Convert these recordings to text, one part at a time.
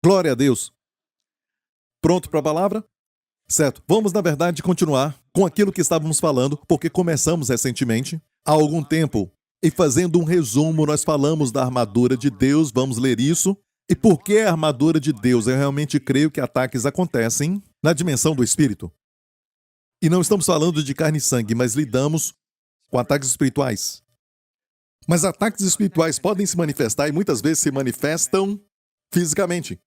Glória a Deus. Pronto para a palavra? Certo. Vamos, na verdade, continuar com aquilo que estávamos falando, porque começamos recentemente, há algum tempo. E fazendo um resumo, nós falamos da armadura de Deus, vamos ler isso. E por que a armadura de Deus? Eu realmente creio que ataques acontecem na dimensão do espírito. E não estamos falando de carne e sangue, mas lidamos com ataques espirituais. Mas ataques espirituais podem se manifestar e muitas vezes se manifestam fisicamente.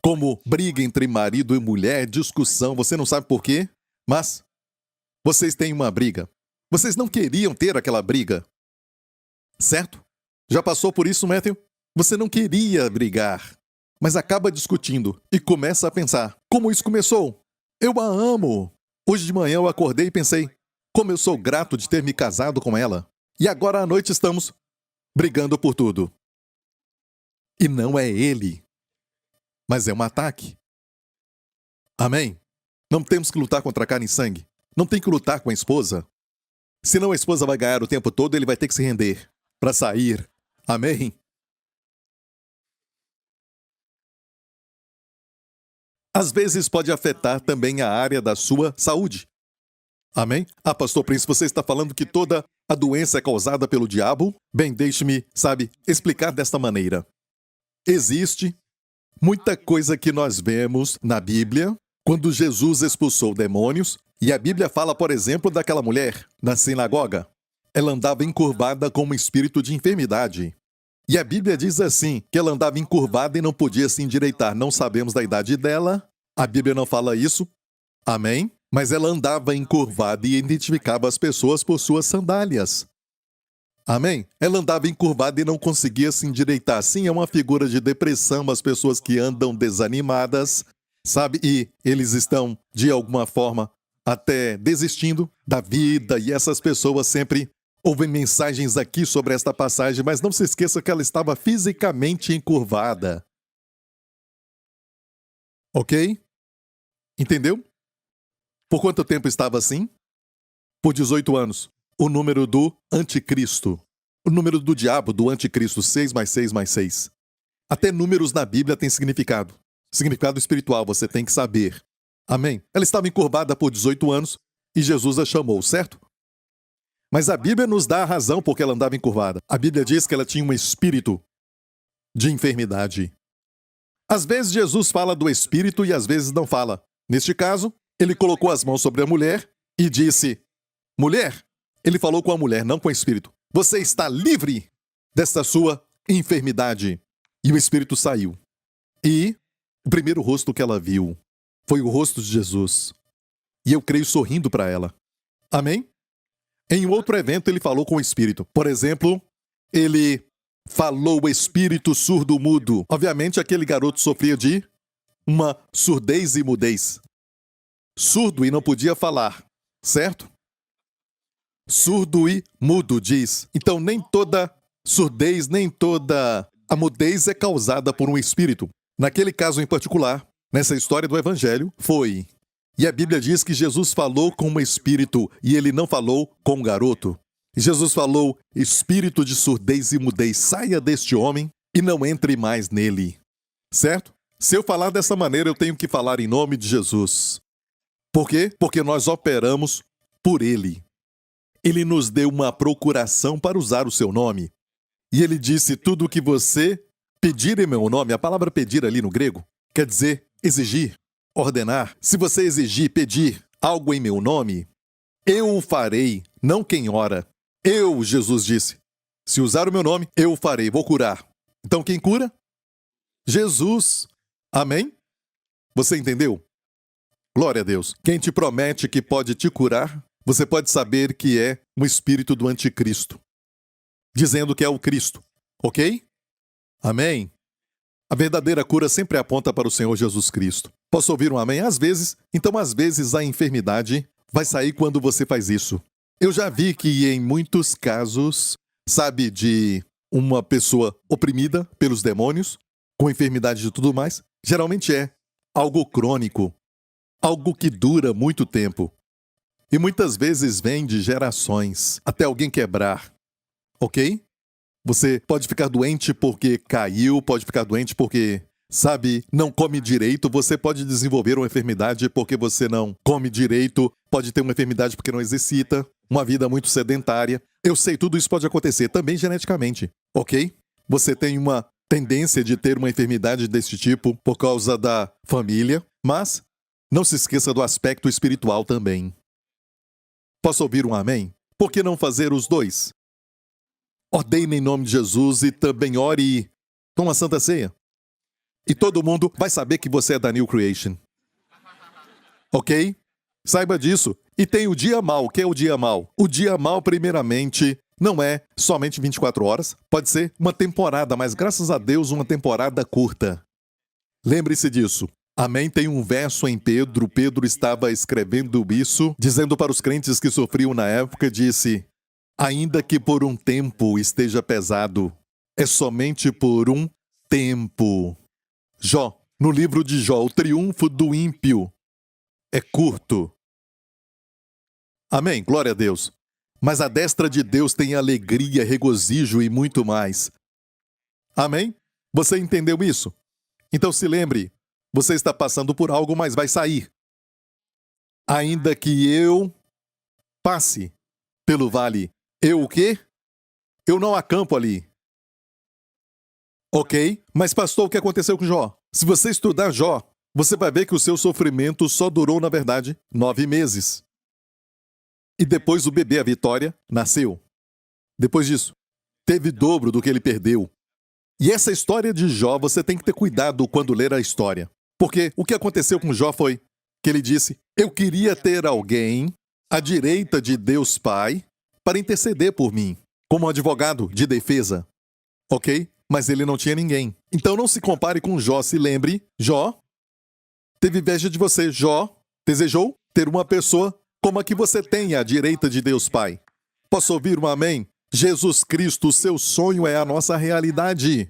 Como briga entre marido e mulher, discussão, você não sabe por quê, mas vocês têm uma briga. Vocês não queriam ter aquela briga, certo? Já passou por isso, Matthew? Você não queria brigar, mas acaba discutindo e começa a pensar, como isso começou? Eu a amo. Hoje de manhã eu acordei e pensei, como eu sou grato de ter me casado com ela. E agora à noite estamos brigando por tudo. E não é ele, mas é um ataque. Amém? Não temos que lutar contra carne e sangue. Não tem que lutar com a esposa. Senão a esposa vai ganhar o tempo todo, ele vai ter que se render para sair. Amém? Às vezes pode afetar também a área da sua saúde. Amém? Ah, pastor Prince, você está falando que toda a doença é causada pelo diabo? Bem, deixe-me, explicar desta maneira. Existe muita coisa que nós vemos na Bíblia quando Jesus expulsou demônios, e a Bíblia fala, por exemplo, daquela mulher na sinagoga. Ela andava encurvada com um espírito de enfermidade. E a Bíblia diz assim, que ela andava encurvada e não podia se endireitar. Não sabemos da idade dela, a Bíblia não fala isso. Amém? Mas ela andava encurvada e identificava as pessoas por suas sandálias. Amém? Ela andava encurvada e não conseguia se endireitar. Sim, é uma figura de depressão, as pessoas que andam desanimadas, e eles estão, de alguma forma, até desistindo da vida, e essas pessoas sempre ouvem mensagens aqui sobre esta passagem, mas não se esqueça que ela estava fisicamente encurvada. Ok? Entendeu? Por quanto tempo estava assim? Por 18 anos. O número do anticristo. O número do diabo, do anticristo, 6 mais 6 mais 6. Até números na Bíblia têm significado. Significado espiritual, você tem que saber. Amém? Ela estava encurvada por 18 anos e Jesus a chamou, certo? Mas a Bíblia nos dá a razão porque ela andava encurvada. A Bíblia diz que ela tinha um espírito de enfermidade. Às vezes Jesus fala do espírito e às vezes não fala. Neste caso, ele colocou as mãos sobre a mulher e disse, mulher, ele falou com a mulher, não com o espírito, você está livre desta sua enfermidade. E o espírito saiu. E o primeiro rosto que ela viu foi o rosto de Jesus. E eu creio sorrindo para ela. Amém? Em outro evento ele falou com o espírito. Por exemplo, ele falou o espírito surdo-mudo. Obviamente aquele garoto sofria de uma surdez e mudez. Surdo e não podia falar, certo? Surdo e mudo, diz. Então nem toda surdez, nem toda a mudez é causada por um espírito. Naquele caso em particular, nessa história do Evangelho, foi. E a Bíblia diz que Jesus falou com um espírito e ele não falou com um garoto. Jesus falou, espírito de surdez e mudez, saia deste homem e não entre mais nele. Certo? Se eu falar dessa maneira, eu tenho que falar em nome de Jesus. Por quê? Porque nós operamos por ele. Ele nos deu uma procuração para usar o seu nome. E ele disse, tudo o que você pedir em meu nome, a palavra pedir ali no grego, quer dizer exigir, ordenar. Se você exigir, pedir algo em meu nome, eu o farei, não quem ora. Eu, Jesus disse, se usar o meu nome, eu o farei, vou curar. Então quem cura? Jesus. Amém? Você entendeu? Glória a Deus. Quem te promete que pode te curar, você pode saber que é um espírito do anticristo, dizendo que é o Cristo. Ok? Amém? A verdadeira cura sempre aponta para o Senhor Jesus Cristo. Posso ouvir um amém? Às vezes. Então, às vezes, a enfermidade vai sair quando você faz isso. Eu já vi que em muitos casos, de uma pessoa oprimida pelos demônios, com enfermidade e tudo mais, geralmente é algo crônico, algo que dura muito tempo. E muitas vezes vem de gerações, até alguém quebrar. Ok? Você pode ficar doente porque caiu, pode ficar doente porque sabe, não come direito, você pode desenvolver uma enfermidade porque você não come direito, pode ter uma enfermidade porque não exercita, uma vida muito sedentária. Eu sei, tudo isso pode acontecer também geneticamente, ok? Você tem uma tendência de ter uma enfermidade desse tipo por causa da família, mas não se esqueça do aspecto espiritual também. Posso ouvir um amém? Por que não fazer os dois? Ordene em nome de Jesus e também ore com a Santa Ceia. E todo mundo vai saber que você é da New Creation. Ok? Saiba disso. E tem o dia mau. O que é o dia mau? O dia mau, primeiramente, não é somente 24 horas. Pode ser uma temporada, mas graças a Deus, uma temporada curta. Lembre-se disso. Amém? Tem um verso em Pedro. Pedro estava escrevendo isso, dizendo para os crentes que sofriam na época, disse: ainda que por um tempo esteja pesado, é somente por um tempo. Jó, no livro de Jó, o triunfo do ímpio é curto. Amém? Glória a Deus. Mas a destra de Deus tem alegria, regozijo e muito mais. Amém? Você entendeu isso? Então se lembre, você está passando por algo, mas vai sair. Ainda que eu passe pelo vale, eu o quê? Eu não acampo ali. Ok? Mas pastor, o que aconteceu com Jó? Se você estudar Jó, você vai ver que o seu sofrimento só durou, na verdade, 9 meses. E depois o bebê, a Vitória, nasceu. Depois disso, teve dobro do que ele perdeu. E essa história de Jó, você tem que ter cuidado quando ler a história. Porque o que aconteceu com Jó foi que ele disse: eu queria ter alguém à direita de Deus Pai para interceder por mim, como advogado de defesa. Ok? Mas ele não tinha ninguém. Então não se compare com Jó. Se lembre, Jó teve inveja de você. Jó desejou ter uma pessoa como a que você tem à direita de Deus Pai. Posso ouvir um amém? Jesus Cristo, o seu sonho é a nossa realidade.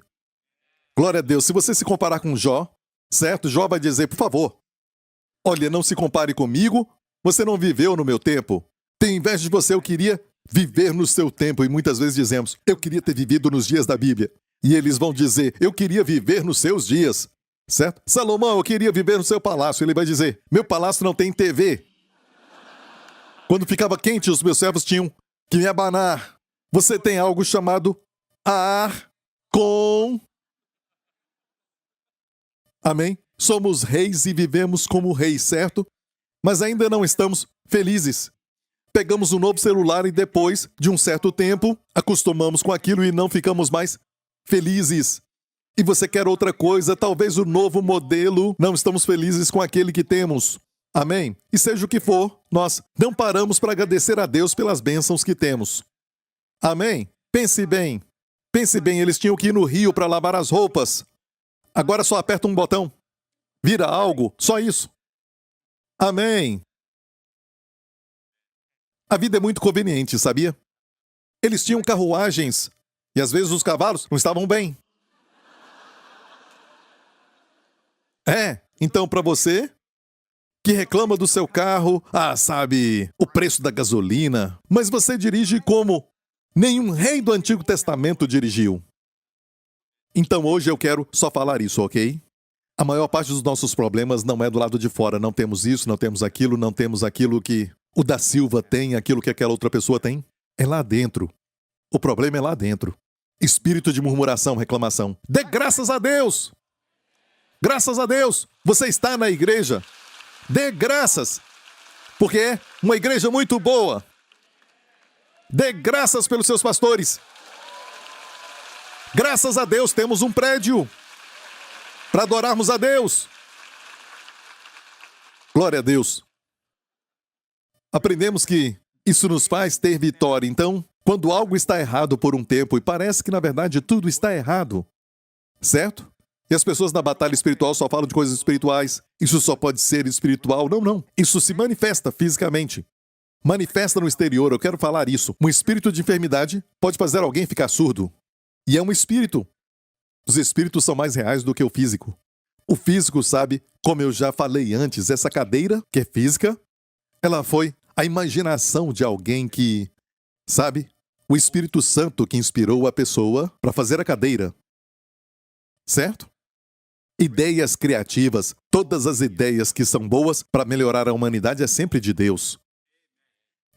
Glória a Deus. Se você se comparar com Jó, certo? Jó vai dizer, por favor, olha, não se compare comigo, você não viveu no meu tempo. Tenho inveja de você, eu queria viver no seu tempo. E muitas vezes dizemos, eu queria ter vivido nos dias da Bíblia. E eles vão dizer, eu queria viver nos seus dias. Certo? Salomão, eu queria viver no seu palácio. Ele vai dizer, meu palácio não tem TV. Quando ficava quente, os meus servos tinham que me abanar. Você tem algo chamado ar com... Amém? Somos reis e vivemos como reis, certo? Mas ainda não estamos felizes. Pegamos um novo celular e depois de um certo tempo, acostumamos com aquilo e não ficamos mais felizes. E você quer outra coisa, talvez o novo modelo, não estamos felizes com aquele que temos. Amém? E seja o que for, nós não paramos para agradecer a Deus pelas bênçãos que temos. Amém? Pense bem. Pense bem, eles tinham que ir no rio para lavar as roupas. Agora só aperta um botão. Vira algo, só isso. Amém? A vida é muito conveniente, sabia? Eles tinham carruagens e às vezes os cavalos não estavam bem. Então para você que reclama do seu carro, sabe, o preço da gasolina, mas você dirige como nenhum rei do Antigo Testamento dirigiu. Então hoje eu quero só falar isso, ok? A maior parte dos nossos problemas não é do lado de fora. Não temos isso, não temos aquilo que o da Silva tem, aquilo que aquela outra pessoa tem. É lá dentro. O problema é lá dentro. Espírito de murmuração, reclamação. Dê graças a Deus! Graças a Deus! Você está na igreja. Dê graças, porque é uma igreja muito boa. Dê graças pelos seus pastores. Graças a Deus temos um prédio para adorarmos a Deus. Glória a Deus. Aprendemos que isso nos faz ter vitória. Então, quando algo está errado por um tempo e parece que na verdade tudo está errado, certo? E as pessoas na batalha espiritual só falam de coisas espirituais. Isso só pode ser espiritual. Não. Isso se manifesta fisicamente. Manifesta no exterior. Eu quero falar isso. Um espírito de enfermidade pode fazer alguém ficar surdo. E é um espírito. Os espíritos são mais reais do que o físico. O físico, sabe, como eu já falei antes, essa cadeira, que é física, ela foi a imaginação de alguém que, sabe, o Espírito Santo que inspirou a pessoa para fazer a cadeira. Certo? ideias criativas, todas as ideias que são boas para melhorar a humanidade é sempre de Deus.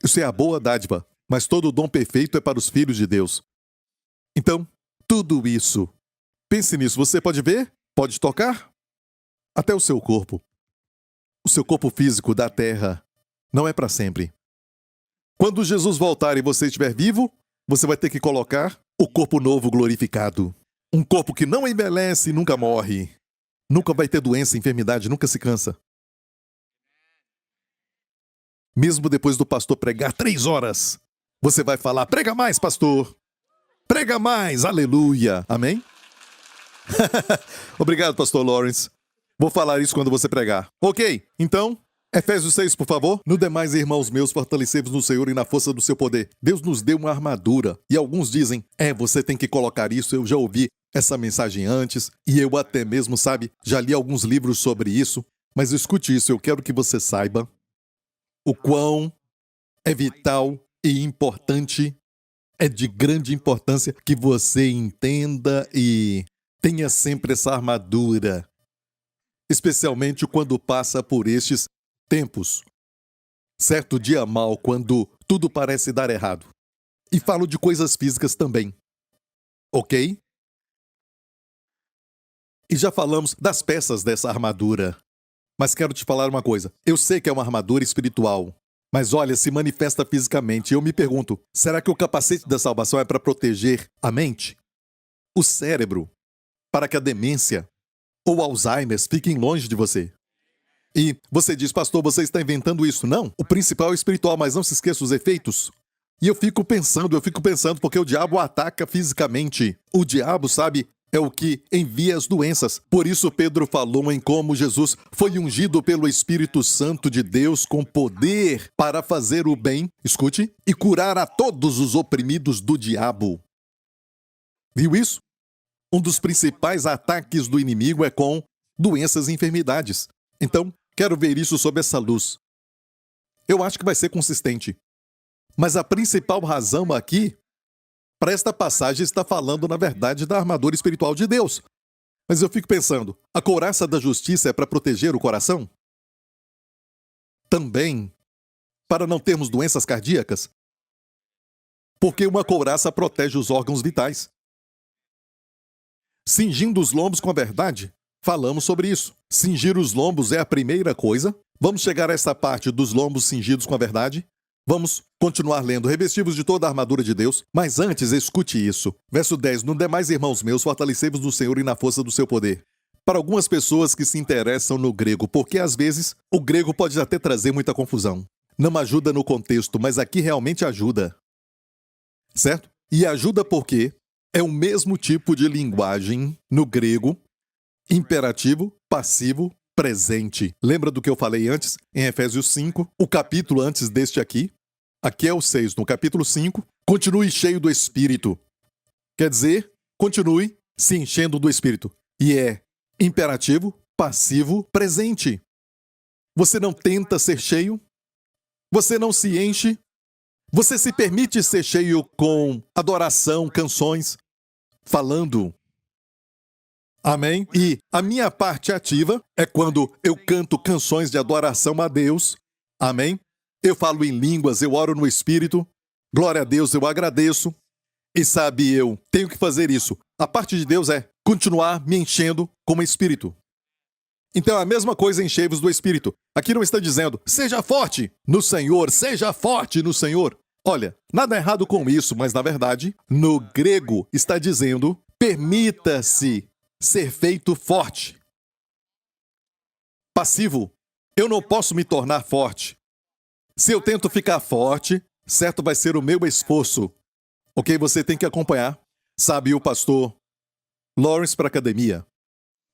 Isso é a boa dádiva, mas todo o dom perfeito é para os filhos de Deus. Então, tudo isso, pense nisso, você pode ver, pode tocar, até o seu corpo. O seu corpo físico da terra não é para sempre. Quando Jesus voltar e você estiver vivo, você vai ter que colocar o corpo novo glorificado. Um corpo que não envelhece e nunca morre. Nunca vai ter doença, enfermidade, nunca se cansa. Mesmo depois do pastor pregar 3 horas, você vai falar, prega mais, pastor. Prega mais, aleluia. Amém? Obrigado, pastor Lawrence. Vou falar isso quando você pregar. Ok, então, Efésios 6, por favor. No demais, irmãos meus, fortalecei-vos no Senhor e na força do seu poder. Deus nos deu uma armadura. E alguns dizem, você tem que colocar isso, eu já ouvi essa mensagem antes, e eu até mesmo, já li alguns livros sobre isso. Mas escute isso, eu quero que você saiba o quão é vital e importante, é de grande importância que você entenda e tenha sempre essa armadura. Especialmente quando passa por estes tempos. Certo dia mal, quando tudo parece dar errado. E falo de coisas físicas também. Ok? E já falamos das peças dessa armadura. Mas quero te falar uma coisa. Eu sei que é uma armadura espiritual. Mas olha, se manifesta fisicamente. Eu me pergunto, será que o capacete da salvação é para proteger a mente? O cérebro? Para que a demência ou Alzheimer fiquem longe de você? E você diz, pastor, você está inventando isso. Não, o principal é o espiritual, mas não se esqueça os efeitos. E eu fico pensando, porque o diabo ataca fisicamente. O diabo, é o que envia as doenças. Por isso Pedro falou em como Jesus foi ungido pelo Espírito Santo de Deus com poder para fazer o bem, escute, e curar a todos os oprimidos do diabo. Viu isso? Um dos principais ataques do inimigo é com doenças e enfermidades. Então, quero ver isso sob essa luz. Eu acho que vai ser consistente. Mas a principal razão aqui, para esta passagem, está falando, na verdade, da armadura espiritual de Deus. Mas eu fico pensando, a couraça da justiça é para proteger o coração? Também para não termos doenças cardíacas? Porque uma couraça protege os órgãos vitais. Cingindo os lombos com a verdade, falamos sobre isso. Cingir os lombos é a primeira coisa. Vamos chegar a essa parte dos lombos cingidos com a verdade. Vamos continuar lendo, revestivos de toda a armadura de Deus. Mas antes, escute isso. Verso 10. No demais, irmãos meus, fortalecei-vos no Senhor e na força do seu poder. Para algumas pessoas que se interessam no grego, porque às vezes o grego pode até trazer muita confusão. Não ajuda no contexto, mas aqui realmente ajuda. Certo? E ajuda porque é o mesmo tipo de linguagem no grego, imperativo, passivo, presente. Lembra do que eu falei antes, em Efésios 5, o capítulo antes deste aqui? Aqui é o 6, no capítulo 5, continue cheio do Espírito. Quer dizer, continue se enchendo do Espírito. E é imperativo, passivo, presente. Você não tenta ser cheio, você não se enche, você se permite ser cheio com adoração, canções, falando. Amém? E a minha parte ativa é quando eu canto canções de adoração a Deus. Amém? Eu falo em línguas, eu oro no Espírito. Glória a Deus, eu agradeço. E eu tenho que fazer isso. A parte de Deus é continuar me enchendo com o Espírito. Então é a mesma coisa, enchei-vos do Espírito. Aqui não está dizendo, seja forte no Senhor, seja forte no Senhor. Olha, nada errado com isso, mas na verdade, no grego está dizendo, permita-se ser feito forte. Passivo, eu não posso me tornar forte. Se eu tento ficar forte, certo vai ser o meu esforço. Ok? Você tem que acompanhar. Sabe o pastor Lawrence para academia.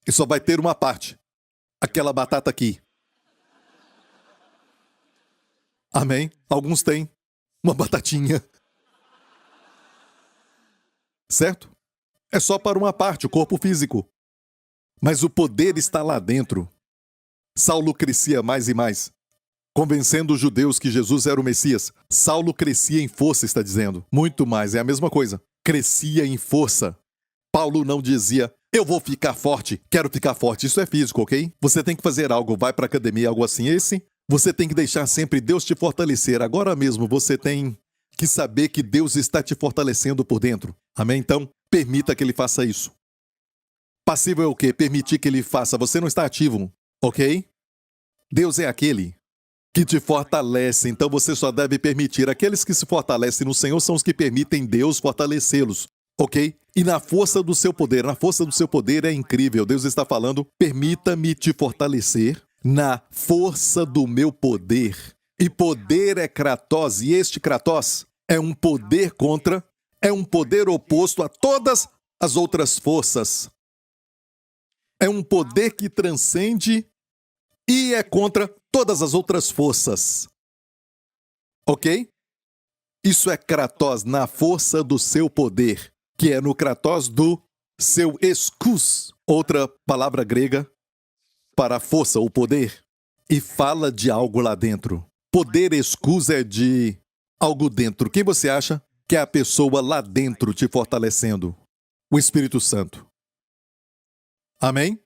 E só vai ter uma parte. Aquela batata aqui. Amém? Alguns têm uma batatinha. Certo? É só para uma parte, o corpo físico. Mas o poder está lá dentro. Saulo crescia mais e mais, convencendo os judeus que Jesus era o Messias. Saulo crescia em força, está dizendo. Muito mais, é a mesma coisa. Crescia em força. Paulo não dizia, Eu vou ficar forte, quero ficar forte. Isso é físico, ok? Você tem que fazer algo, vai para academia, algo assim. Você tem que deixar sempre Deus te fortalecer. Agora mesmo você tem que saber que Deus está te fortalecendo por dentro. Amém? Então, permita que Ele faça isso. Passivo é o quê? Permitir que Ele faça. Você não está ativo, ok? Deus é aquele que te fortalece, então você só deve permitir. Aqueles que se fortalecem no Senhor são os que permitem Deus fortalecê-los, ok? E na força do seu poder é incrível. Deus está falando, permita-me te fortalecer na força do meu poder. E poder é Kratos, e este Kratos é um poder é um poder oposto a todas as outras forças. É um poder que transcende e é contra todas as outras forças. Ok? Isso é Kratos na força do seu poder, que é no Kratos do seu eskus, outra palavra grega para força, o poder, e fala de algo lá dentro. Poder eskus é de algo dentro. Quem você acha que é a pessoa lá dentro te fortalecendo? O Espírito Santo. Amém?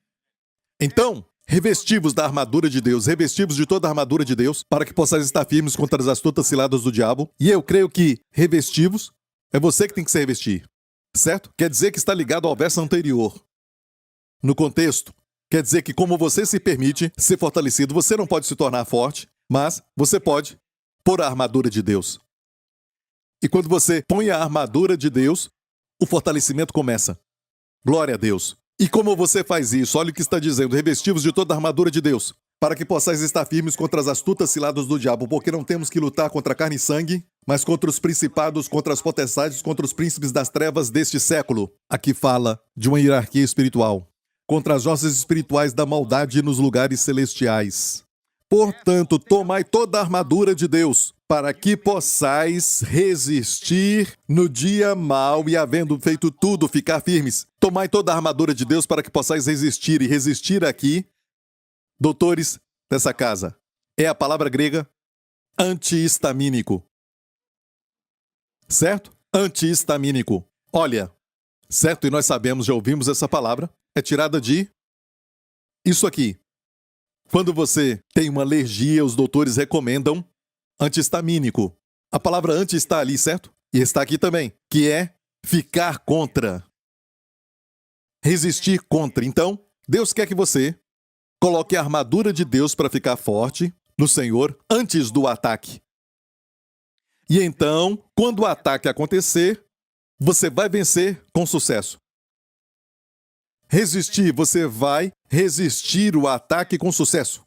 Então, revestivos da armadura de Deus, revestivos de toda a armadura de Deus, para que possais estar firmes contra as astutas ciladas do diabo. E eu creio que revestivos é você que tem que se revestir, certo? Quer dizer que está ligado ao verso anterior. No contexto, quer dizer que como você se permite ser fortalecido, você não pode se tornar forte, mas você pode pôr a armadura de Deus. E quando você põe a armadura de Deus, o fortalecimento começa. Glória a Deus. E como você faz isso? Olha o que está dizendo, revestivos de toda a armadura de Deus, para que possais estar firmes contra as astutas ciladas do diabo, porque não temos que lutar contra carne e sangue, mas contra os principados, contra as potestades, contra os príncipes das trevas deste século. Aqui fala de uma hierarquia espiritual. Contra as hostes espirituais da maldade nos lugares celestiais. Portanto, tomai toda a armadura de Deus, para que possais resistir no dia mau e, havendo feito tudo, ficar firmes. Tomai toda a armadura de Deus para que possais resistir. E resistir aqui, doutores dessa casa, é a palavra grega antihistamínico. Certo? Antihistamínico. Olha, certo? E nós sabemos, já ouvimos essa palavra, é tirada de isso aqui. Quando você tem uma alergia, os doutores recomendam antihistamínico. A palavra anti está ali, certo? E está aqui também, que é ficar contra. Resistir contra. Então, Deus quer que você coloque a armadura de Deus para ficar forte no Senhor antes do ataque. E então, quando o ataque acontecer, você vai vencer com sucesso. Resistir, você vai resistir o ataque com sucesso.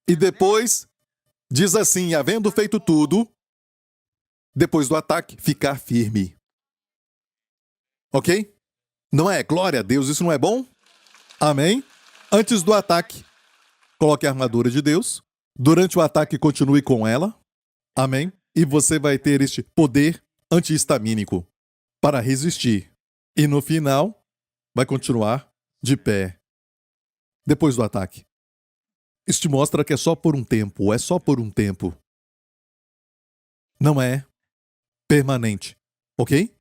E depois, diz assim, havendo feito tudo, depois do ataque, ficar firme. Ok? Não é? Glória a Deus, isso não é bom? Amém? Antes do ataque, coloque a armadura de Deus. Durante o ataque, continue com ela. Amém? E você vai ter este poder antihistamínico para resistir. E no final, vai continuar de pé. Depois do ataque. Isso te mostra que é só por um tempo, é só por um tempo. Não é permanente, ok?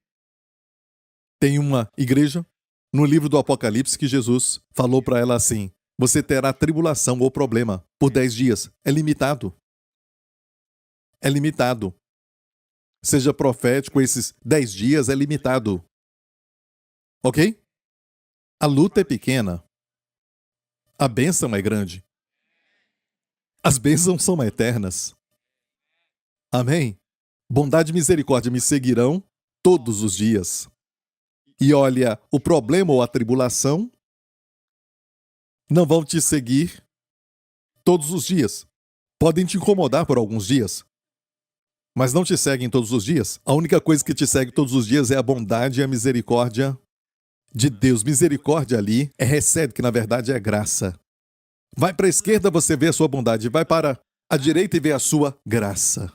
Tem uma igreja no livro do Apocalipse que Jesus falou para ela assim, você terá tribulação ou problema por 10 dias. É limitado. É limitado. Seja profético, esses 10 dias é limitado. Ok? A luta é pequena. A bênção é grande. As bênçãos são eternas. Amém? Bondade e misericórdia me seguirão todos os dias. E olha, o problema ou a tribulação não vão te seguir todos os dias. Podem te incomodar por alguns dias, mas não te seguem todos os dias. A única coisa que te segue todos os dias é a bondade e a misericórdia de Deus. Misericórdia ali é recebe, que na verdade é graça. Vai para a esquerda, você vê a sua bondade. Vai para a direita e vê a sua graça.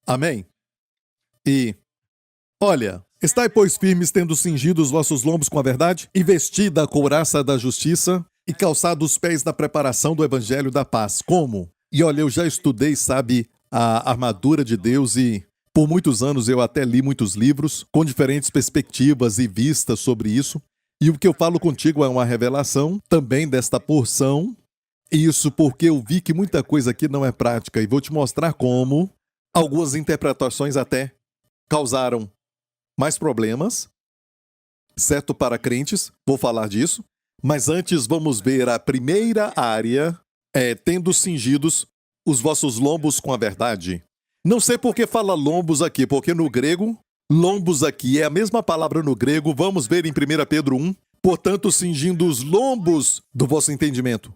Amém? E, olha, estai, pois, firmes, tendo cingido os vossos lombos com a verdade, e vestida a couraça da justiça, e calçado os pés da preparação do evangelho da paz. Como? E olha, eu já estudei, sabe, a armadura de Deus e por muitos anos eu até li muitos livros com diferentes perspectivas e vistas sobre isso. E o que eu falo contigo é uma revelação também desta porção. Isso porque eu vi que muita coisa aqui não é prática e vou te mostrar como algumas interpretações até causaram mais problemas, certo, para crentes. Vou falar disso. Mas antes vamos ver a primeira área, tendo cingidos os vossos lombos com a verdade. Não sei por que fala lombos aqui, porque no grego, lombos aqui é a mesma palavra no grego. Vamos ver em 1 Pedro 1. Portanto, cingindo os lombos do vosso entendimento.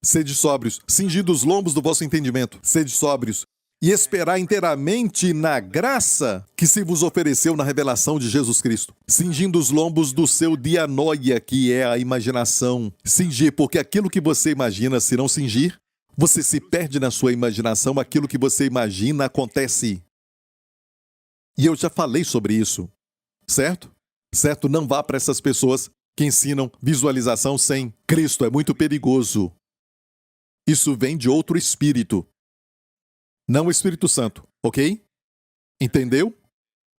Sede sóbrios, cingindo os lombos do vosso entendimento. Sede sóbrios. E esperar inteiramente na graça que se vos ofereceu na revelação de Jesus Cristo. Cingindo os lombos do seu dianoia, que é a imaginação. Cingir, porque aquilo que você imagina, se não cingir, você se perde na sua imaginação, aquilo que você imagina acontece. E eu já falei sobre isso, certo? Certo? Não vá para essas pessoas que ensinam visualização sem Cristo, é muito perigoso. Isso vem de outro espírito. Não o Espírito Santo, ok? Entendeu?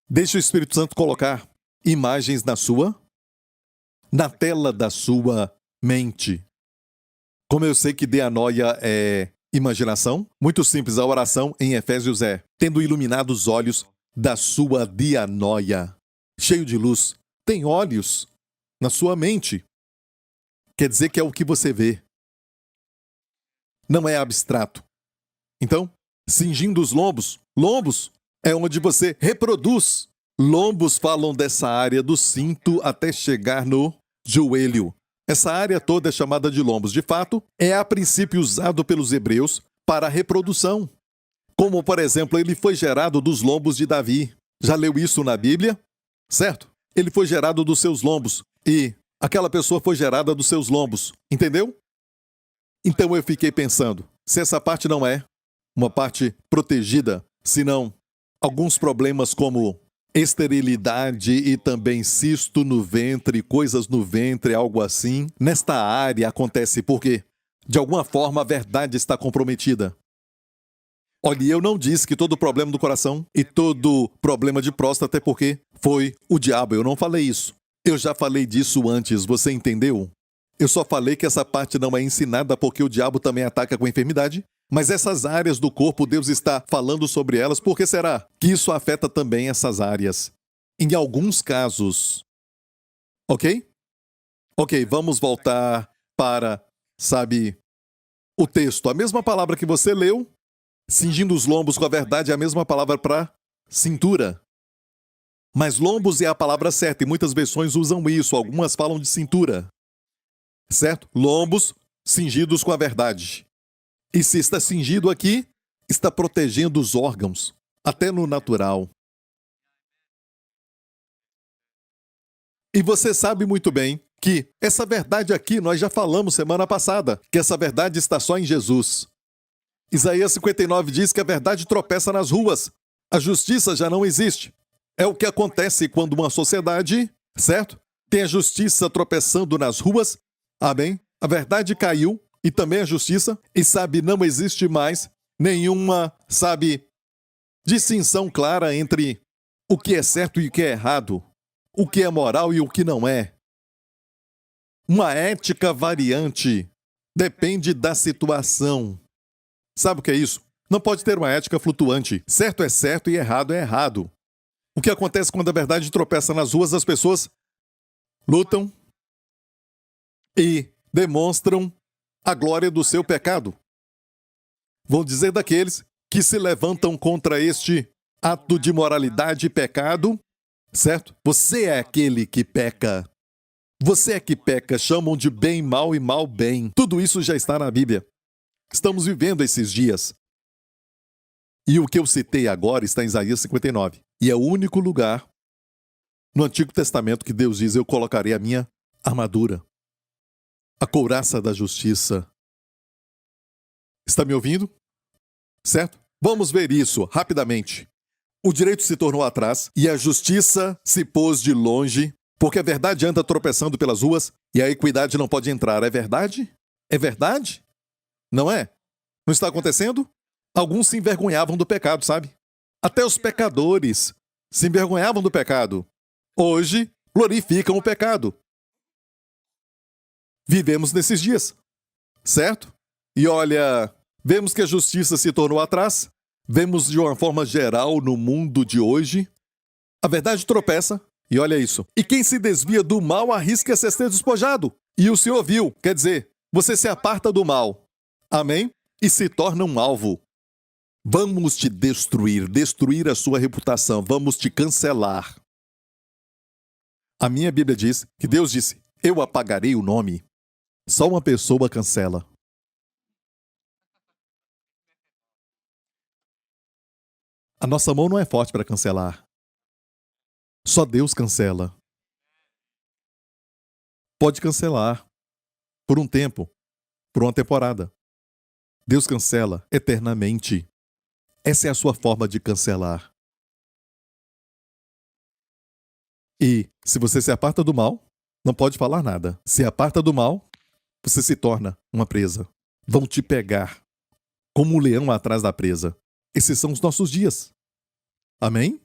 Deixe o Espírito Santo colocar imagens na tela da sua mente. Como eu sei que dianoia é imaginação, muito simples, a oração em Efésios é: tendo iluminado os olhos da sua dianoia. Cheio de luz. Tem olhos na sua mente. Quer dizer que é o que você vê. Não é abstrato. Então, cingindo os lombos. Lombos é onde você reproduz. Lombos falam dessa área do cinto até chegar no joelho. Essa área toda é chamada de lombos. De fato, é a princípio usado pelos hebreus para a reprodução. Como, por exemplo, ele foi gerado dos lombos de Davi. Já leu isso na Bíblia? Certo? Ele foi gerado dos seus lombos. E aquela pessoa foi gerada dos seus lombos. Entendeu? Então eu fiquei pensando, se essa parte não é uma parte protegida, senão alguns problemas como esterilidade e também cisto no ventre, coisas no ventre, algo assim, nesta área acontece porque, de alguma forma, a verdade está comprometida. Olha, eu não disse que todo problema do coração e todo problema de próstata é porque foi o diabo. Eu não falei isso. Eu já falei disso antes, você entendeu? Eu só falei que essa parte não é ensinada porque o diabo também ataca com enfermidade. Mas essas áreas do corpo, Deus está falando sobre elas, por que será que isso afeta também essas áreas? Em alguns casos. Ok? Ok, vamos voltar para, o texto. A mesma palavra que você leu, cingindo os lombos com a verdade, é a mesma palavra para cintura. Mas lombos é a palavra certa, e muitas versões usam isso, algumas falam de cintura. Certo? Lombos cingidos com a verdade. E se está cingido aqui, está protegendo os órgãos, até no natural. E você sabe muito bem que essa verdade aqui, nós já falamos semana passada, que essa verdade está só em Jesus. Isaías 59 diz que a verdade tropeça nas ruas. A justiça já não existe. É o que acontece quando uma sociedade, certo? Tem a justiça tropeçando nas ruas. Amém? A verdade caiu. E também a justiça, e não existe mais nenhuma, distinção clara entre o que é certo e o que é errado, o que é moral e o que não é. Uma ética variante depende da situação. Sabe o que é isso? Não pode ter uma ética flutuante. Certo é certo e errado é errado. O que acontece quando a verdade tropeça nas ruas, as pessoas lutam e demonstram a glória do seu pecado. Vou dizer daqueles que se levantam contra este ato de moralidade e pecado, certo? Você é aquele que peca. Você é que peca, chamam de bem mal e mal bem. Tudo isso já está na Bíblia. Estamos vivendo esses dias. E o que eu citei agora está em Isaías 59. E é o único lugar no Antigo Testamento que Deus diz: eu colocarei a minha armadura. A couraça da justiça. Está me ouvindo? Certo? Vamos ver isso rapidamente. O direito se tornou atrás e a justiça se pôs de longe, porque a verdade anda tropeçando pelas ruas e a equidade não pode entrar. É verdade? É verdade? Não é? Não está acontecendo? Alguns se envergonhavam do pecado, sabe? Até os pecadores se envergonhavam do pecado. Hoje, glorificam o pecado. Vivemos nesses dias, certo? E olha, vemos que a justiça se tornou atrás, vemos de uma forma geral no mundo de hoje, a verdade tropeça, e olha isso. E quem se desvia do mal arrisca-se a ser despojado. E o Senhor viu, quer dizer, você se aparta do mal, amém? E se torna um alvo. Vamos te destruir a sua reputação, vamos te cancelar. A minha Bíblia diz que Deus disse, eu apagarei o nome. Só uma pessoa cancela. A nossa mão não é forte para cancelar. Só Deus cancela. Pode cancelar. Por um tempo. Por uma temporada. Deus cancela eternamente. Essa é a sua forma de cancelar. E, se você se aparta do mal, não pode falar nada. Se aparta do mal, você se torna uma presa. Vão te pegar, como um leão atrás da presa. Esses são os nossos dias. Amém?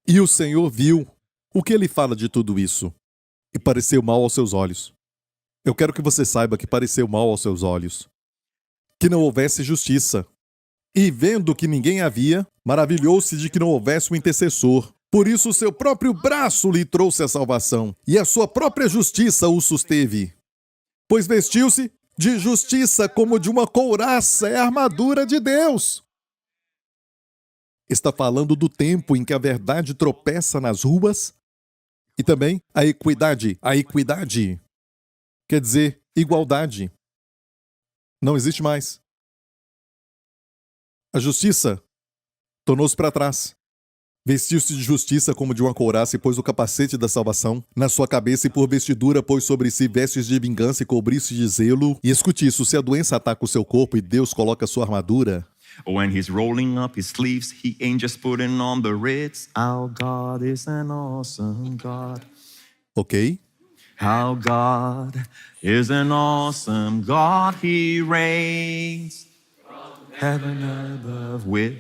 E o Senhor viu o que ele fala de tudo isso. E pareceu mal aos seus olhos. Eu quero que você saiba que pareceu mal aos seus olhos. Que não houvesse justiça. E vendo que ninguém havia, maravilhou-se de que não houvesse um intercessor. Por isso o seu próprio braço lhe trouxe a salvação, e a sua própria justiça o susteve. Pois vestiu-se de justiça como de uma couraça, é a armadura de Deus. Está falando do tempo em que a verdade tropeça nas ruas, e também a equidade. A equidade quer dizer igualdade. Não existe mais. A justiça tornou-se para trás. Vestiu-se de justiça como de uma couraça e pôs o capacete da salvação na sua cabeça e por vestidura pôs sobre si vestes de vingança e cobriu-se de zelo. E escute isso, se a doença ataca o seu corpo e Deus coloca a sua armadura. When he's rolling up his sleeves, he ain't just putting on the Ritz. Our God is an awesome God. Ok? Our God is an awesome God. He reigns heaven above with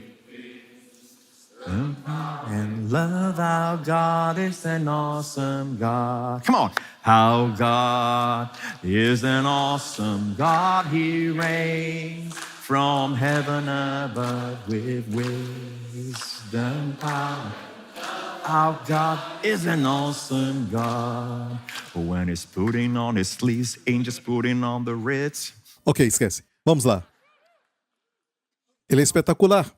and love. Our God is an awesome God. Come on. Our God is an awesome God. He reigns from heaven above with wisdom power. Our God is an awesome God. When he's putting on his sleeves, ain't just putting on the Ritz. Ok, esquece. Vamos lá. Ele é espetacular.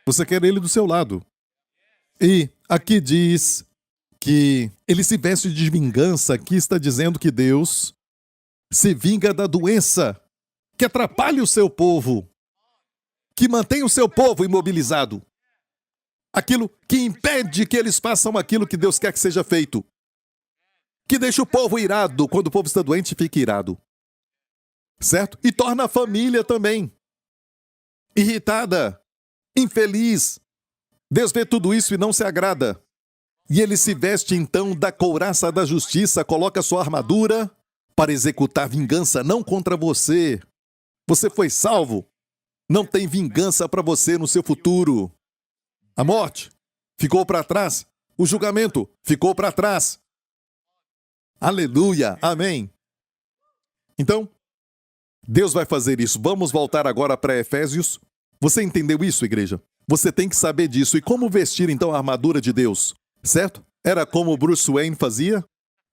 Você quer ele do seu lado. E aqui diz que ele se veste de vingança. Aqui está dizendo que Deus se vinga da doença que atrapalha o seu povo, que mantém o seu povo imobilizado. Aquilo que impede que eles façam aquilo que Deus quer que seja feito. Que deixa o povo irado. Quando o povo está doente, fica irado. Certo? E torna a família também irritada, infeliz. Deus vê tudo isso e não se agrada. E ele se veste então da couraça da justiça, coloca sua armadura para executar vingança, não contra você. Você foi salvo. Não tem vingança para você no seu futuro. A morte ficou para trás. O julgamento ficou para trás. Aleluia. Amém. Então, Deus vai fazer isso. Vamos voltar agora para Efésios. Você entendeu isso, igreja? Você tem que saber disso. E como vestir, então, a armadura de Deus? Certo? Era como o Bruce Wayne fazia.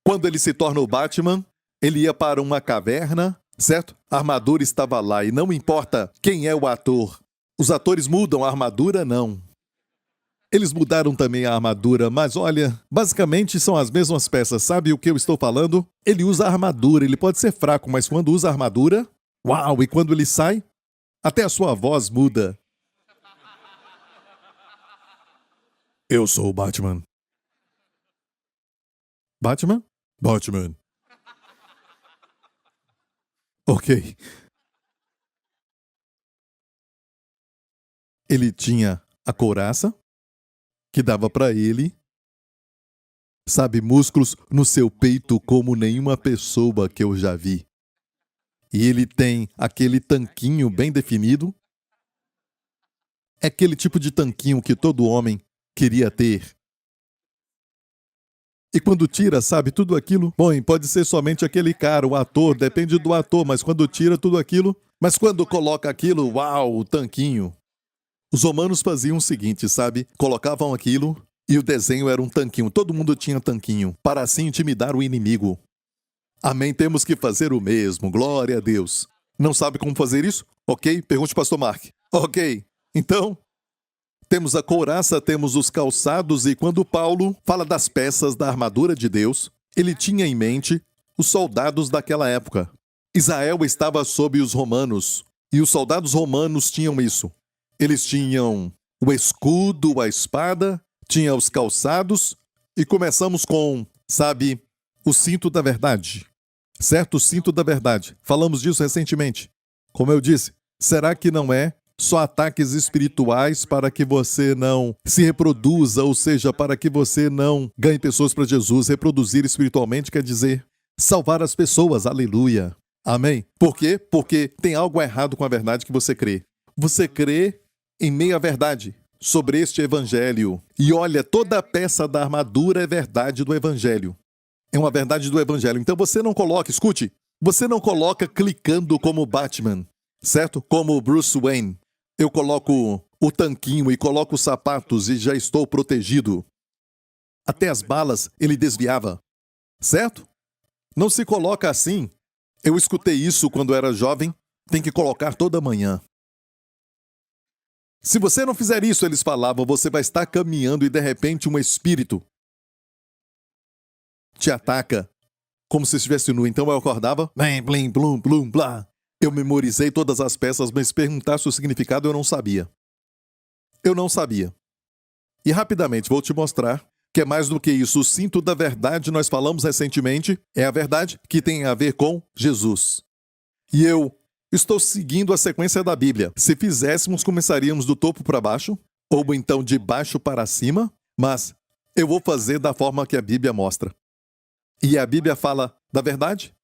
Quando ele se torna o Batman, ele ia para uma caverna, certo? A armadura estava lá. E não importa quem é o ator. Os atores mudam, a armadura não. Eles mudaram também a armadura, mas olha, basicamente são as mesmas peças. Sabe o que eu estou falando? Ele usa a armadura. Ele pode ser fraco, mas quando usa a armadura... Uau! E quando ele sai, até a sua voz muda. Eu sou o Batman. Batman? Batman. Ok. Ele tinha a couraça, que dava para ele, sabe, músculos no seu peito como nenhuma pessoa que eu já vi. E ele tem aquele tanquinho bem definido. É aquele tipo de tanquinho que todo homem queria ter. E quando tira, sabe, tudo aquilo, bom, pode ser somente aquele cara, o ator, depende do ator, mas quando tira tudo aquilo, mas quando coloca aquilo, uau, o tanquinho. Os romanos faziam o seguinte, sabe, colocavam aquilo e o desenho era um tanquinho, todo mundo tinha tanquinho, para assim intimidar o inimigo. Amém, temos que fazer o mesmo, glória a Deus. Não sabe como fazer isso? Ok, pergunte ao pastor Mark. Ok, então, temos a couraça, temos os calçados, e quando Paulo fala das peças da armadura de Deus, ele tinha em mente os soldados daquela época. Israel estava sob os romanos, e os soldados romanos tinham isso. Eles tinham o escudo, a espada, tinha os calçados, e começamos com, sabe, o cinto da verdade. Certo? O cinto da verdade. Falamos disso recentemente. Como eu disse, será que não é só ataques espirituais para que você não se reproduza, ou seja, para que você não ganhe pessoas para Jesus? Reproduzir espiritualmente quer dizer salvar as pessoas, aleluia. Amém? Por quê? Porque tem algo errado com a verdade que você crê. Você crê em meia verdade sobre este evangelho. E olha, toda a peça da armadura é verdade do evangelho. É uma verdade do evangelho. Então você não coloca, escute, você não coloca clicando como Batman, certo? Como Bruce Wayne. Eu coloco o tanquinho e coloco os sapatos e já estou protegido. Até as balas ele desviava, certo? Não se coloca assim. Eu escutei isso quando era jovem, tem que colocar toda manhã. Se você não fizer isso, eles falavam, você vai estar caminhando e de repente um espírito te ataca como se estivesse nu. Então eu acordava, blim, blim, blum, blum, blá. Eu memorizei todas as peças, mas perguntasse o significado eu não sabia. Eu não sabia. E rapidamente vou te mostrar que é mais do que isso. O cinto da verdade, nós falamos recentemente, é a verdade que tem a ver com Jesus. E eu estou seguindo a sequência da Bíblia. Se fizéssemos, começaríamos do topo para baixo, ou então de baixo para cima, mas eu vou fazer da forma que a Bíblia mostra. E a Bíblia fala da verdade,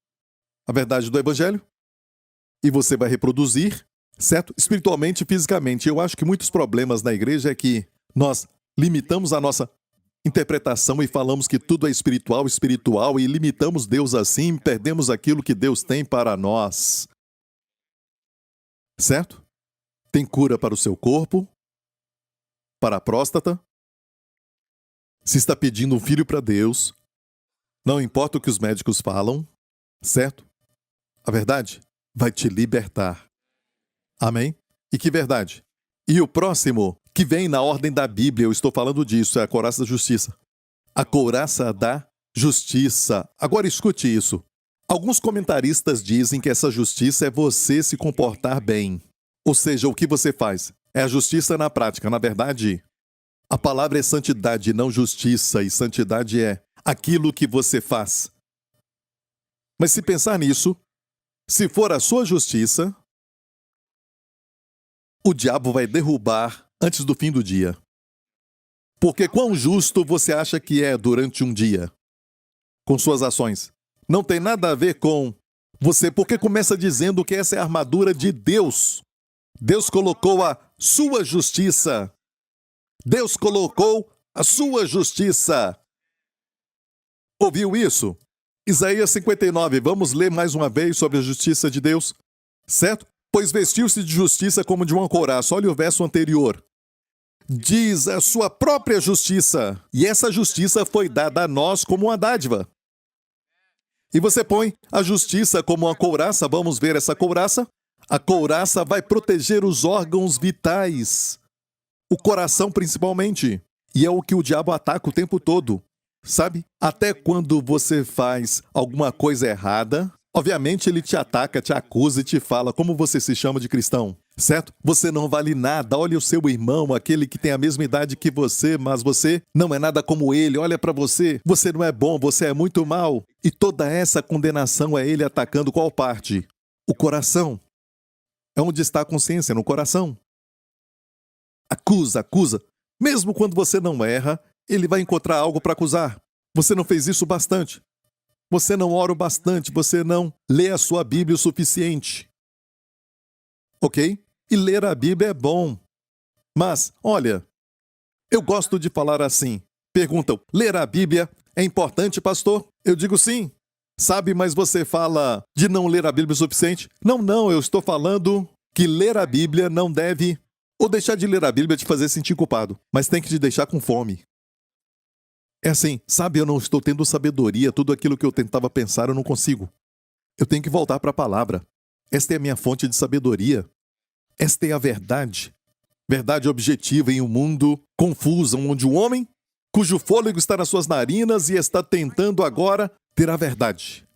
a verdade do Evangelho, e você vai reproduzir, certo? Espiritualmente e fisicamente. Eu acho que muitos problemas na igreja é que nós limitamos a nossa interpretação e falamos que tudo é espiritual, espiritual, e limitamos Deus assim, perdemos aquilo que Deus tem para nós. Certo? Tem cura para o seu corpo, para a próstata. Se está pedindo um filho para Deus, não importa o que os médicos falam, certo? A verdade vai te libertar. Amém? E que verdade? E o próximo, que vem na ordem da Bíblia, eu estou falando disso, é a couraça da justiça. A couraça da justiça. Agora escute isso. Alguns comentaristas dizem que essa justiça é você se comportar bem. Ou seja, o que você faz. É a justiça na prática. Na verdade, a palavra é santidade, não justiça. E santidade é aquilo que você faz. Mas se pensar nisso, se for a sua justiça, o diabo vai derrubar antes do fim do dia. Porque quão justo você acha que é durante um dia? Com suas ações. Não tem nada a ver com você, porque começa dizendo que essa é a armadura de Deus. Deus colocou a sua justiça. Deus colocou a sua justiça. Ouviu isso? Isaías 59, vamos ler mais uma vez sobre a justiça de Deus, certo? Pois vestiu-se de justiça como de uma couraça. Olha o verso anterior. Diz a sua própria justiça, e essa justiça foi dada a nós como uma dádiva. E você põe a justiça como uma couraça, vamos ver essa couraça. A couraça vai proteger os órgãos vitais, o coração principalmente, e é o que o diabo ataca o tempo todo. Sabe? Até quando você faz alguma coisa errada, obviamente ele te ataca, te acusa e te fala como você se chama de cristão, certo? Você não vale nada, olha o seu irmão, aquele que tem a mesma idade que você, mas você não é nada como ele, olha para você, você não é bom, você é muito mal. E toda essa condenação é ele atacando qual parte? O coração. É onde está a consciência, no coração. Acusa, acusa. Mesmo quando você não erra, ele vai encontrar algo para acusar. Você não fez isso bastante. Você não ora o bastante. Você não lê a sua Bíblia o suficiente. Ok? E ler a Bíblia é bom. Mas, olha, eu gosto de falar assim. Perguntam, ler a Bíblia é importante, pastor? Eu digo sim. Sabe, mas você fala de não ler a Bíblia o suficiente? Não, eu estou falando que ler a Bíblia não deve, ou deixar de ler a Bíblia te fazer sentir culpado, mas tem que te deixar com fome. É assim, sabe, eu não estou tendo sabedoria, tudo aquilo que eu tentava pensar eu não consigo. Eu tenho que voltar para a palavra. Esta é a minha fonte de sabedoria. Esta é a verdade. Verdade objetiva em um mundo confuso, onde o homem, cujo fôlego está nas suas narinas e está tentando agora ter a verdade.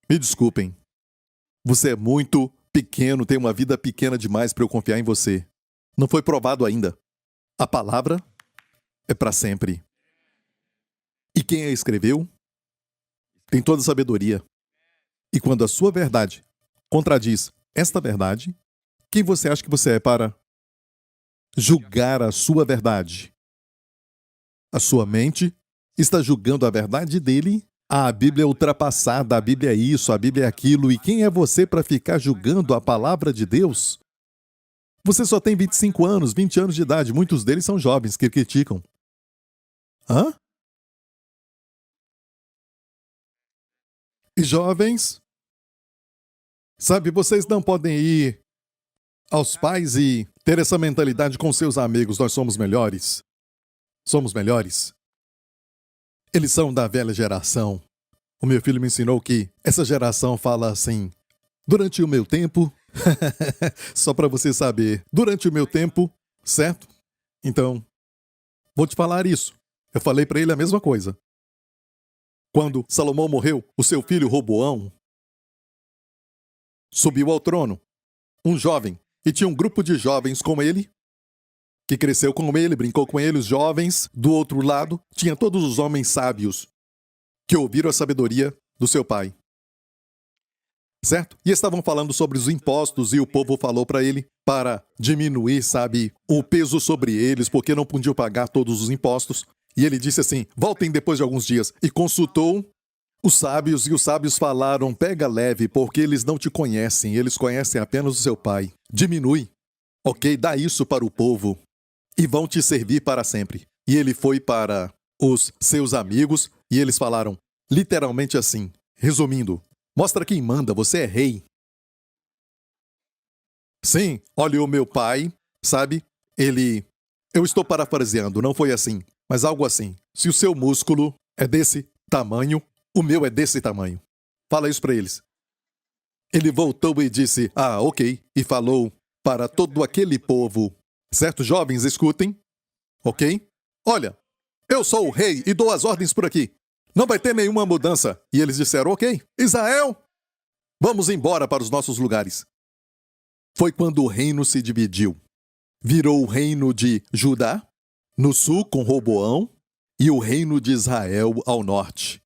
Me desculpem. Você é muito pequeno, tem uma vida pequena demais para eu confiar em você. Não foi provado ainda. A palavra é para sempre. E quem a escreveu tem toda a sabedoria. E quando a sua verdade contradiz esta verdade, quem você acha que você é para julgar a sua verdade? A sua mente está julgando a verdade dele? A Bíblia é ultrapassada, a Bíblia é isso, a Bíblia é aquilo. E quem é você para ficar julgando a palavra de Deus? Você só tem 25 anos, 20 anos de idade. Muitos deles são jovens que criticam. Hã? E jovens? Sabe, vocês não podem ir aos pais e ter essa mentalidade com seus amigos. Nós somos melhores. Somos melhores. Eles são da velha geração. O meu filho me ensinou que essa geração fala assim: durante o meu tempo, só para você saber, durante o meu tempo, certo? Então, vou te falar isso. Eu falei para ele a mesma coisa. Quando Salomão morreu, o seu filho Roboão subiu ao trono, um jovem, e tinha um grupo de jovens com ele, que cresceu com ele, brincou com ele, os jovens. Do outro lado, tinha todos os homens sábios que ouviram a sabedoria do seu pai. Certo? E estavam falando sobre os impostos e o povo falou para ele para diminuir, sabe, o peso sobre eles, porque não podiam pagar todos os impostos. E ele disse assim: voltem depois de alguns dias. E consultou os sábios, e os sábios falaram: pega leve, porque eles não te conhecem, eles conhecem apenas o seu pai. Diminui, ok? Dá isso para o povo e vão te servir para sempre. E ele foi para os seus amigos e eles falaram literalmente assim, resumindo: mostra quem manda, você é rei. Sim, olha o meu pai, sabe? Eu estou parafraseando, não foi assim, mas algo assim. Se o seu músculo é desse tamanho, o meu é desse tamanho. Fala isso para eles. Ele voltou e disse: ah, ok. E falou para todo aquele povo: certo, jovens, escutem. Ok? Olha, eu sou o rei e dou as ordens por aqui. Não vai ter nenhuma mudança. E eles disseram: ok, Israel, vamos embora para os nossos lugares. Foi quando o reino se dividiu. Virou o reino de Judá, no sul com Roboão, e o reino de Israel ao norte.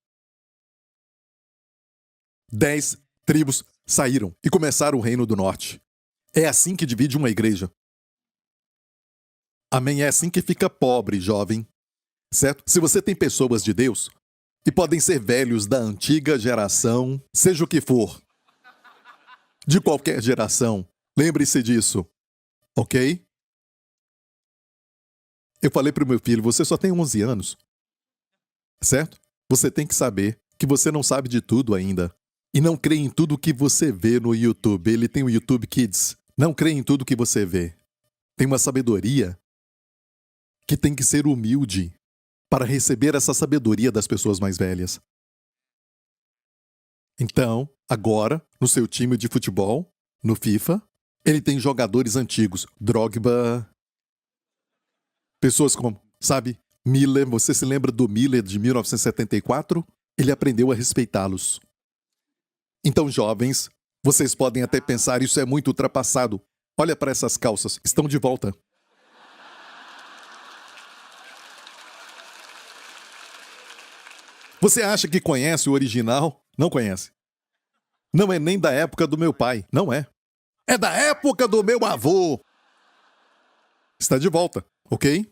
10 tribos saíram e começaram o reino do norte. É assim que divide uma igreja. Amém? É assim que fica pobre, jovem. Certo? Se você tem pessoas de Deus, e podem ser velhos da antiga geração, seja o que for, de qualquer geração, lembre-se disso, ok? Eu falei para o meu filho: você só tem 11 anos, certo? Você tem que saber que você não sabe de tudo ainda. E não crê em tudo que você vê no YouTube. Ele tem o YouTube Kids. Não crê em tudo que você vê. Tem uma sabedoria que tem que ser humilde para receber essa sabedoria das pessoas mais velhas. Então, agora, no seu time de futebol, no FIFA, ele tem jogadores antigos. Drogba. Pessoas como, sabe, Miller. Você se lembra do Miller de 1974? Ele aprendeu a respeitá-los. Então, jovens, vocês podem até pensar: isso é muito ultrapassado. Olha para essas calças, estão de volta. Você acha que conhece o original? Não conhece. Não é nem da época do meu pai, não é. É da época do meu avô. Está de volta, ok?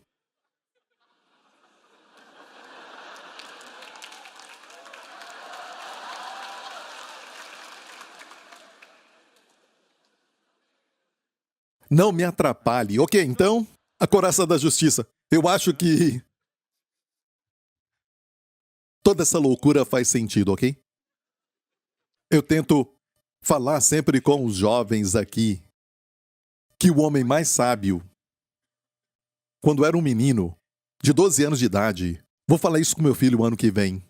Não me atrapalhe. Ok, então, a coraça da justiça. Eu acho que Toda essa loucura faz sentido, ok? Eu tento falar sempre com os jovens aqui que o homem mais sábio, quando era um menino de 12 anos de idade, vou falar isso com meu filho o ano que vem,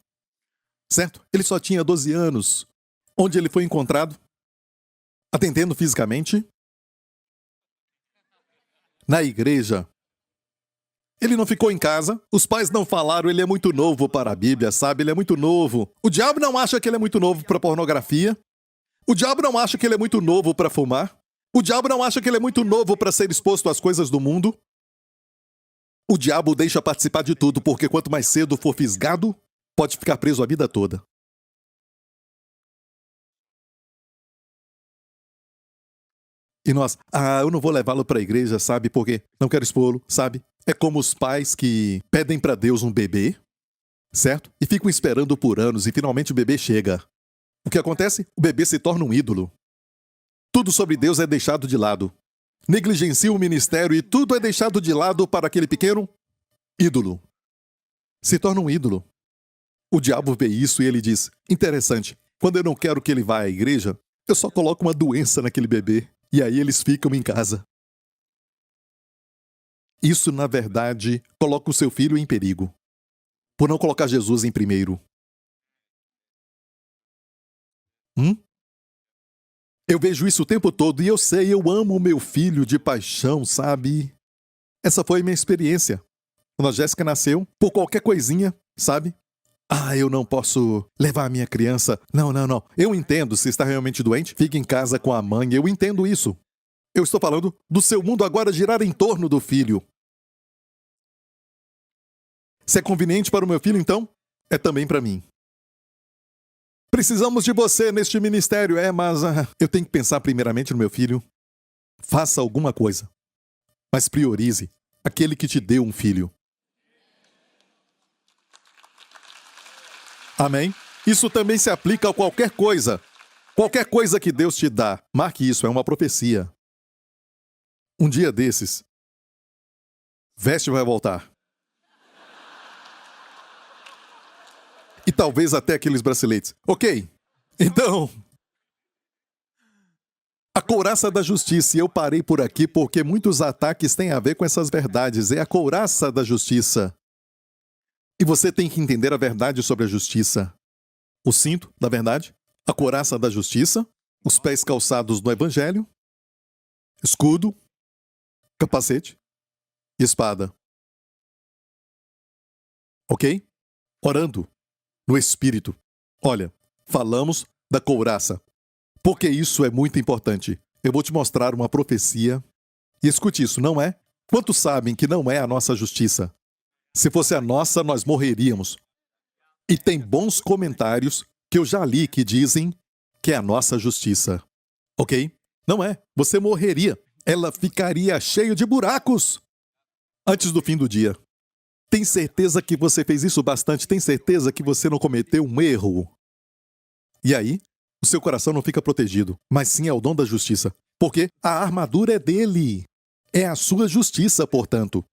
certo? Ele só tinha 12 anos. Onde ele foi encontrado? Atendendo fisicamente? Na igreja. Ele não ficou em casa, os pais não falaram, ele é muito novo para a Bíblia, sabe? Ele é muito novo. O diabo não acha que ele é muito novo para pornografia. O diabo não acha que ele é muito novo para fumar. O diabo não acha que ele é muito novo para ser exposto às coisas do mundo. O diabo deixa participar de tudo, porque quanto mais cedo for fisgado, pode ficar preso a vida toda. E nós, eu não vou levá-lo para a igreja, sabe? Porque não quero expô-lo, sabe? É como os pais que pedem para Deus um bebê, certo? E ficam esperando por anos e finalmente o bebê chega. O que acontece? O bebê se torna um ídolo. Tudo sobre Deus é deixado de lado. Negligencia o ministério e tudo é deixado de lado para aquele pequeno ídolo. Se torna um ídolo. O diabo vê isso e ele diz, interessante, quando eu não quero que ele vá à igreja, eu só coloco uma doença naquele bebê. E aí eles ficam em casa. Isso, na verdade, coloca o seu filho em perigo. Por não colocar Jesus em primeiro. Eu vejo isso o tempo todo e eu sei, eu amo o meu filho de paixão, sabe? Essa foi a minha experiência. Quando a Jéssica nasceu, por qualquer coisinha, sabe? Eu não posso levar a minha criança. Não. Eu entendo, se está realmente doente, fique em casa com a mãe. Eu entendo isso. Eu estou falando do seu mundo agora girar em torno do filho. Se é conveniente para o meu filho, então, é também para mim. Precisamos de você neste ministério. Mas eu tenho que pensar primeiramente no meu filho. Faça alguma coisa. Mas priorize aquele que te deu um filho. Amém? Isso também se aplica a qualquer coisa. Qualquer coisa que Deus te dá. Marque isso, é uma profecia. Um dia desses, Veste vai voltar. E talvez até aqueles braceletes. Ok, então... A couraça da justiça, e eu parei por aqui porque muitos ataques têm a ver com essas verdades. É a couraça da justiça. E você tem que entender a verdade sobre a justiça. O cinto da verdade, a couraça da justiça, os pés calçados no evangelho, escudo, capacete e espada. Ok? Orando no Espírito. Olha, falamos da couraça, porque isso é muito importante. Eu vou te mostrar uma profecia. E escute isso, não é? Quantos sabem que não é a nossa justiça? Se fosse a nossa, nós morreríamos. E tem bons comentários que eu já li que dizem que é a nossa justiça. Ok? Não é. Você morreria. Ela ficaria cheia de buracos antes do fim do dia. Tem certeza que você fez isso bastante? Tem certeza que você não cometeu um erro? E aí, o seu coração não fica protegido, mas sim é o dom da justiça. Porque a armadura é dele. É a sua justiça, portanto.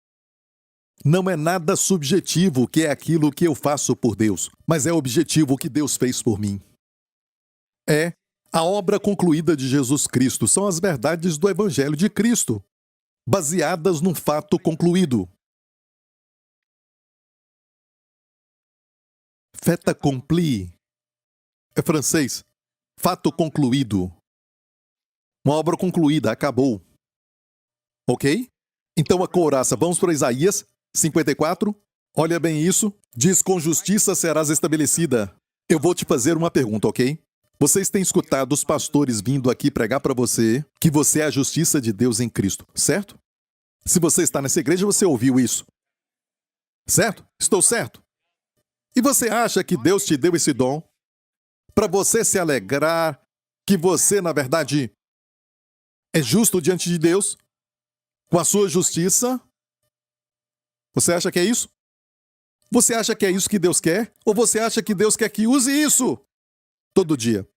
Não é nada subjetivo que é aquilo que eu faço por Deus, mas é objetivo que Deus fez por mim. É a obra concluída de Jesus Cristo, são as verdades do Evangelho de Cristo, baseadas num fato concluído. Fait accompli é francês. Fato concluído. Uma obra concluída, acabou. Ok? Então a couraça, vamos para Isaías 54. Olha bem isso. Diz, com justiça serás estabelecida. Eu vou te fazer uma pergunta, ok? Vocês têm escutado os pastores vindo aqui pregar para você que você é a justiça de Deus em Cristo, certo? Se você está nessa igreja, você ouviu isso. Certo? Estou certo? E você acha que Deus te deu esse dom para você se alegrar que você, na verdade, é justo diante de Deus com a sua justiça? Você acha que é isso? Você acha que é isso que Deus quer? Ou você acha que Deus quer que use isso todo dia?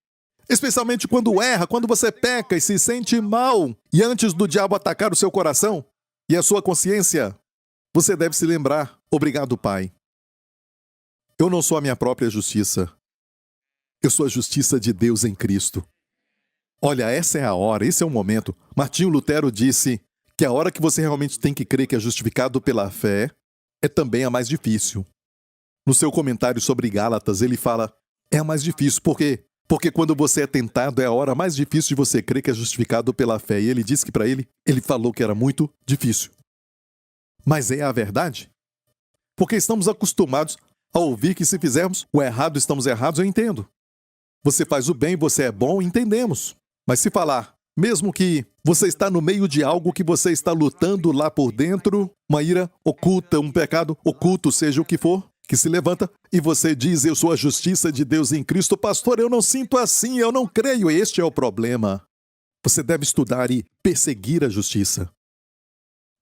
Especialmente quando erra, quando você peca e se sente mal. E antes do diabo atacar o seu coração e a sua consciência, você deve se lembrar, obrigado, Pai. Eu não sou a minha própria justiça. Eu sou a justiça de Deus em Cristo. Olha, essa é a hora, esse é o momento. Martinho Lutero disse que a hora que você realmente tem que crer que é justificado pela fé é também a mais difícil. No seu comentário sobre Gálatas, ele fala, é a mais difícil. Por quê? Porque quando você é tentado, é a hora mais difícil de você crer que é justificado pela fé. E ele disse que para ele falou que era muito difícil. Mas é a verdade? Porque estamos acostumados a ouvir que se fizermos o errado, estamos errados, eu entendo. Você faz o bem, você é bom, entendemos. Mas se falar, mesmo que você está no meio de algo que você está lutando lá por dentro, uma ira oculta, um pecado oculto, seja o que for, que se levanta e você diz, eu sou a justiça de Deus em Cristo, pastor, eu não sinto assim, eu não creio, este é o problema. Você deve estudar e perseguir a justiça.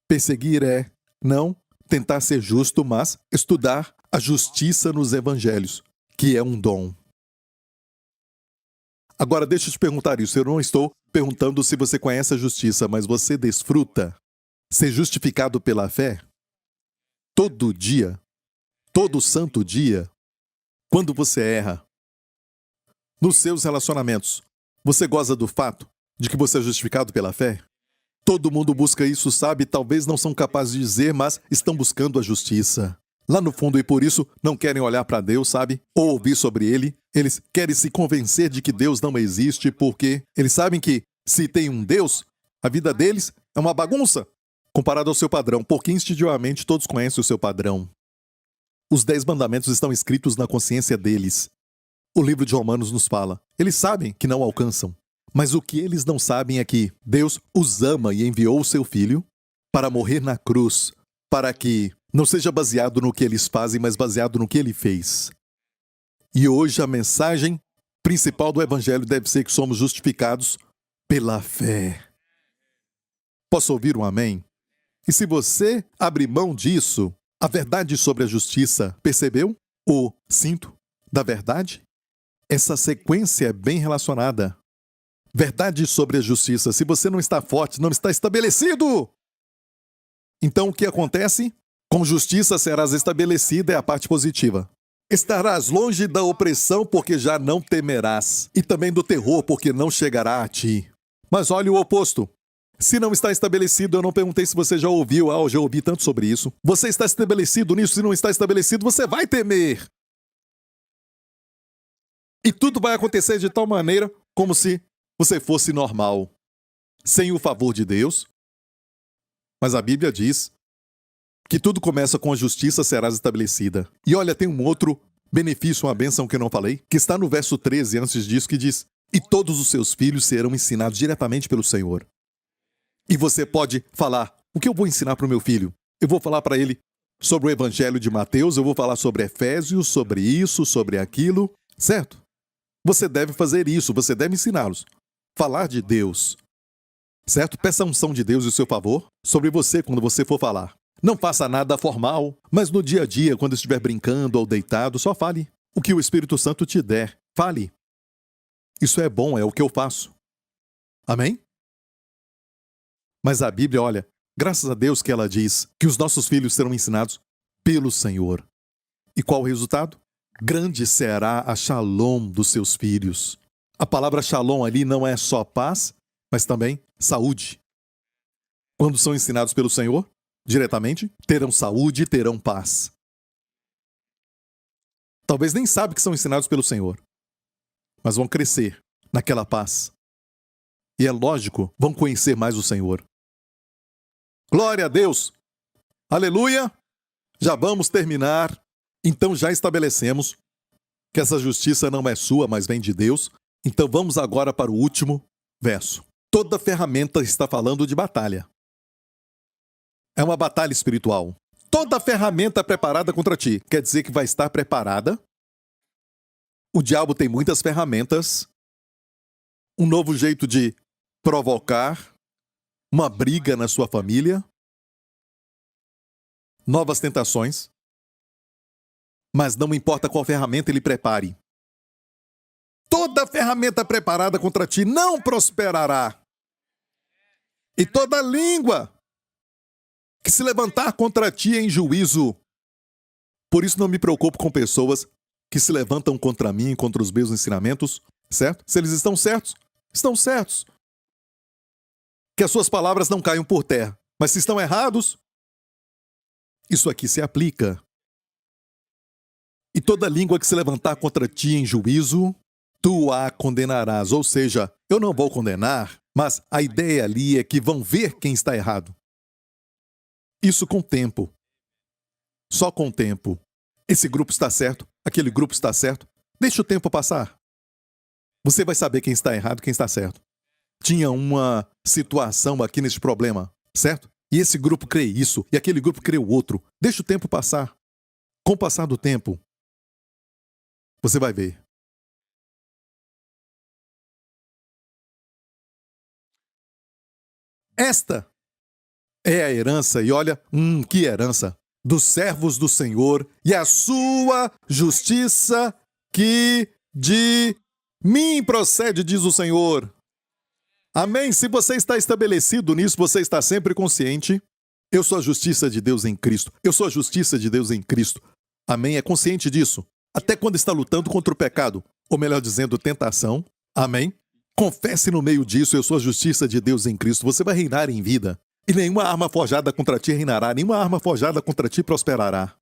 Perseguir é não tentar ser justo, mas estudar a justiça nos evangelhos, que é um dom. Agora, deixa eu te perguntar isso. Eu não estou perguntando se você conhece a justiça, mas você desfruta ser justificado pela fé? Todo dia? Todo santo dia? Quando você erra? Nos seus relacionamentos, você goza do fato de que você é justificado pela fé? Todo mundo busca isso, sabe? Talvez não são capazes de dizer, mas estão buscando a justiça. Lá no fundo, e por isso não querem olhar para Deus, sabe? Ou ouvir sobre Ele. Eles querem se convencer de que Deus não existe porque eles sabem que, se tem um Deus, a vida deles é uma bagunça comparado ao seu padrão, porque instintivamente todos conhecem o seu padrão. Os 10 mandamentos estão escritos na consciência deles. O livro de Romanos nos fala. Eles sabem que não alcançam. Mas o que eles não sabem é que Deus os ama e enviou o seu Filho para morrer na cruz, para que não seja baseado no que eles fazem, mas baseado no que ele fez. E hoje a mensagem principal do Evangelho deve ser que somos justificados pela fé. Posso ouvir um amém? E se você abrir mão disso, a verdade sobre a justiça, percebeu? O cinto da verdade? Essa sequência é bem relacionada. Verdade sobre a justiça. Se você não está forte, não está estabelecido. Então o que acontece? Com justiça serás estabelecida é a parte positiva. Estarás longe da opressão porque já não temerás. E também do terror porque não chegará a ti. Mas olha o oposto. Se não está estabelecido, eu não perguntei se você já ouviu, eu já ouvi tanto sobre isso. Você está estabelecido nisso, se não está estabelecido, você vai temer. E tudo vai acontecer de tal maneira como se você fosse normal, sem o favor de Deus. Mas a Bíblia diz que tudo começa com a justiça serás estabelecida. E olha, tem um outro benefício, uma bênção que eu não falei, que está no verso 13 antes disso, que diz, e todos os seus filhos serão ensinados diretamente pelo Senhor. E você pode falar, o que eu vou ensinar para o meu filho? Eu vou falar para ele sobre o Evangelho de Mateus, eu vou falar sobre Efésios, sobre isso, sobre aquilo, certo? Você deve fazer isso, você deve ensiná-los. Falar de Deus, certo? Peça a unção de Deus em seu favor sobre você quando você for falar. Não faça nada formal, mas no dia a dia, quando estiver brincando ou deitado, só fale o que o Espírito Santo te der. Fale. Isso é bom, é o que eu faço. Amém? Mas a Bíblia, olha, graças a Deus que ela diz que os nossos filhos serão ensinados pelo Senhor. E qual o resultado? Grande será a shalom dos seus filhos. A palavra shalom ali não é só paz, mas também saúde. Quando são ensinados pelo Senhor, diretamente, terão saúde e terão paz. Talvez nem sabem que são ensinados pelo Senhor, mas vão crescer naquela paz. E é lógico, vão conhecer mais o Senhor. Glória a Deus! Aleluia! Já vamos terminar. Então já estabelecemos que essa justiça não é sua, mas vem de Deus. Então vamos agora para o último verso. Toda ferramenta está falando de batalha. É uma batalha espiritual. Toda ferramenta preparada contra ti. Quer dizer que vai estar preparada. O diabo tem muitas ferramentas. Um novo jeito de provocar uma briga na sua família. Novas tentações. Mas não importa qual ferramenta ele prepare. Toda ferramenta preparada contra ti não prosperará. E toda língua que se levantar contra ti em juízo, Por isso não me preocupo com pessoas que se levantam contra mim, contra os meus ensinamentos, certo? Se eles estão certos, estão certos. Que as suas palavras não caiam por terra. Mas se estão errados, isso aqui se aplica. E toda língua que se levantar contra ti em juízo, tu a condenarás. Ou seja, eu não vou condenar, mas a ideia ali é que vão ver quem está errado. Isso com o tempo. Só com o tempo. Esse grupo está certo, aquele grupo está certo. Deixa o tempo passar. Você vai saber quem está errado e quem está certo. Tinha uma situação aqui nesse problema, certo? E esse grupo crê isso, e aquele grupo crê o outro. Deixa o tempo passar. Com o passar do tempo, você vai ver. Esta é a herança, e olha, que herança, dos servos do Senhor, e a sua justiça que de mim procede, diz o Senhor. Amém? Se você está estabelecido nisso, você está sempre consciente. Eu sou a justiça de Deus em Cristo. Eu sou a justiça de Deus em Cristo. Amém? É consciente disso. Até quando está lutando contra o pecado, ou melhor dizendo, tentação. Amém? Confesse no meio disso, eu sou a justiça de Deus em Cristo. Você vai reinar em vida. E nenhuma arma forjada contra ti reinará, nenhuma arma forjada contra ti prosperará.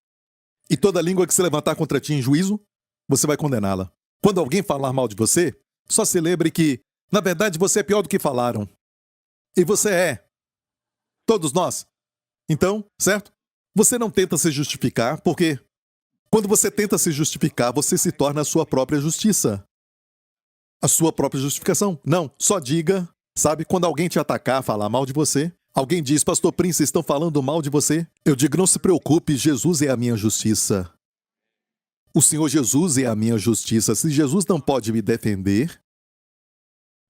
E toda língua que se levantar contra ti em juízo, você vai condená-la. Quando alguém falar mal de você, só se lembre que, na verdade, você é pior do que falaram. E você é. Todos nós. Então, certo? Você não tenta se justificar, porque quando você tenta se justificar, você se torna a sua própria justiça. A sua própria justificação. Não, só diga, sabe, quando alguém te atacar, falar mal de você, alguém diz, Pastor Prince, estão falando mal de você? Eu digo, não se preocupe, Jesus é a minha justiça. O Senhor Jesus é a minha justiça. Se Jesus não pode me defender,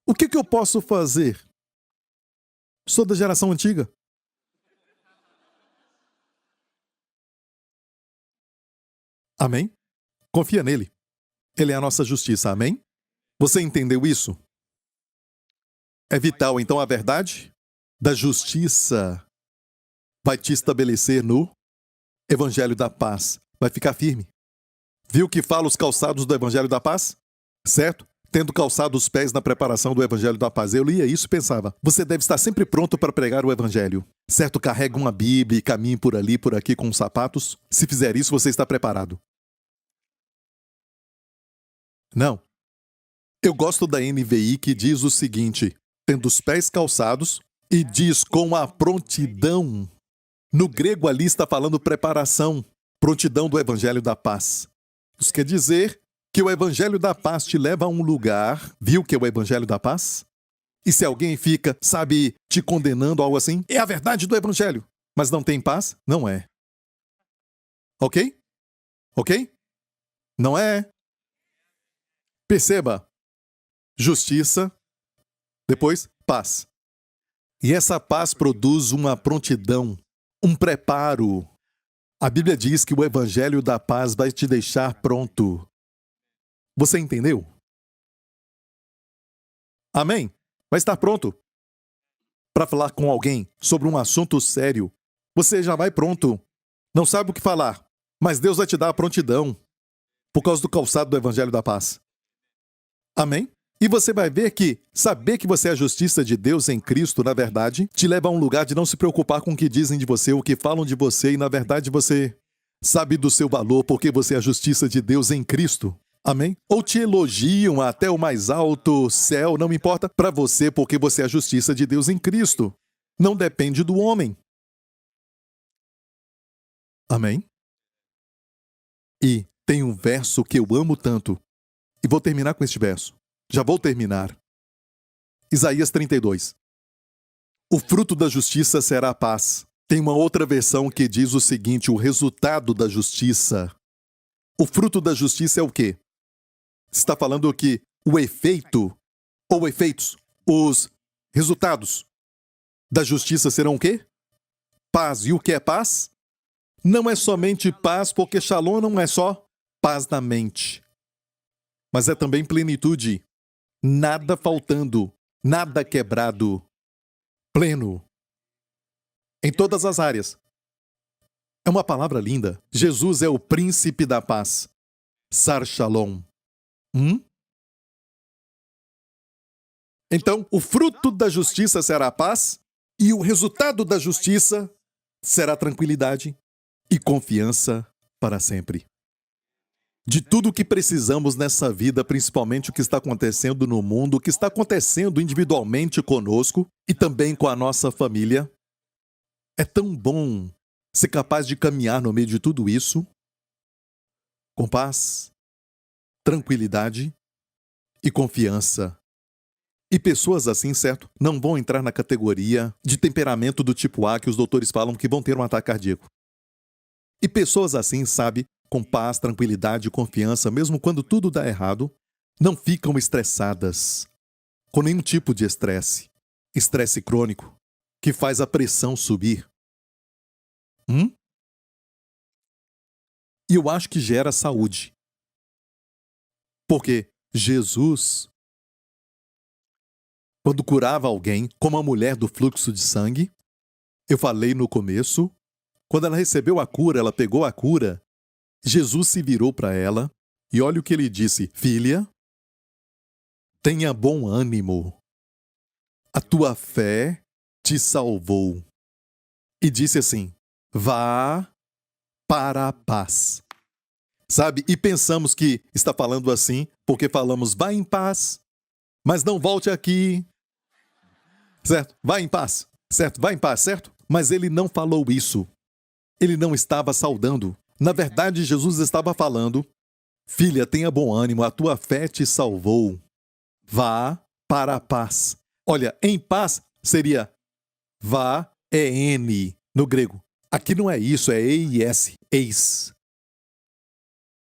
o que eu posso fazer? Sou da geração antiga. Amém? Confia nele. Ele é a nossa justiça. Amém? Você entendeu isso? É vital, então, a verdade da justiça vai te estabelecer no Evangelho da Paz. Vai ficar firme. Viu que fala os calçados do Evangelho da Paz? Certo? Tendo calçado os pés na preparação do Evangelho da Paz. Eu lia isso e pensava, você deve estar sempre pronto para pregar o Evangelho. Certo? Carrega uma Bíblia e caminhe por ali, por aqui com os sapatos. Se fizer isso, você está preparado. Não. Eu gosto da NVI que diz o seguinte, tendo os pés calçados, e diz com a prontidão. No grego ali está falando preparação, prontidão do Evangelho da Paz. Isso quer dizer que o Evangelho da Paz te leva a um lugar, viu que é o Evangelho da Paz? E se alguém fica, sabe, te condenando, algo assim, é a verdade do Evangelho, mas não tem paz? Não é. Ok? Ok? Não é. Perceba. Justiça, depois paz. E essa paz produz uma prontidão, um preparo. A Bíblia diz que o Evangelho da Paz vai te deixar pronto. Você entendeu? Amém? Vai estar pronto para falar com alguém sobre um assunto sério. Você já vai pronto. Não sabe o que falar, mas Deus vai te dar a prontidão por causa do calçado do Evangelho da Paz. Amém? E você vai ver que saber que você é a justiça de Deus em Cristo, na verdade, te leva a um lugar de não se preocupar com o que dizem de você, o que falam de você, e na verdade você sabe do seu valor porque você é a justiça de Deus em Cristo. Amém? Ou te elogiam até o mais alto céu, não importa para você porque você é a justiça de Deus em Cristo. Não depende do homem. Amém? E tem um verso que eu amo tanto, e vou terminar com este verso. Já vou terminar. Isaías 32. O fruto da justiça será a paz. Tem uma outra versão que diz o seguinte, o resultado da justiça. O fruto da justiça é o quê? Está falando que o efeito, ou efeitos, os resultados da justiça serão o quê? Paz. E o que é paz? Não é somente paz, porque Shalom não é só paz na mente, mas é também plenitude. Nada faltando, nada quebrado, pleno. Em todas as áreas. É uma palavra linda. Jesus é o príncipe da paz. Sar Shalom. Então, o fruto da justiça será a paz e o resultado da justiça será tranquilidade e confiança para sempre. De tudo o que precisamos nessa vida, principalmente o que está acontecendo no mundo, o que está acontecendo individualmente conosco e também com a nossa família, é tão bom ser capaz de caminhar no meio de tudo isso com paz, tranquilidade e confiança. E pessoas assim, certo, não vão entrar na categoria de temperamento do tipo A que os doutores falam que vão ter um ataque cardíaco. E pessoas assim, sabe, com paz, tranquilidade e confiança, mesmo quando tudo dá errado, não ficam estressadas, com nenhum tipo de estresse. Estresse crônico, que faz a pressão subir. E eu acho que gera saúde. Porque Jesus, quando curava alguém, como a mulher do fluxo de sangue, eu falei no começo, quando ela recebeu a cura, ela pegou a cura, Jesus se virou para ela e olha o que ele disse: filha, tenha bom ânimo, a tua fé te salvou. E disse assim: vá para a paz. Sabe, e pensamos que está falando assim porque falamos vá em paz, mas não volte aqui. Certo? Vá em paz. Certo? Vá em paz, certo? Mas ele não falou isso. Ele não estava saudando. Na verdade, Jesus estava falando: filha, tenha bom ânimo, a tua fé te salvou. Vá para a paz. Olha, em paz seria vá, é N no grego. Aqui não é isso, é E-I-S, eis.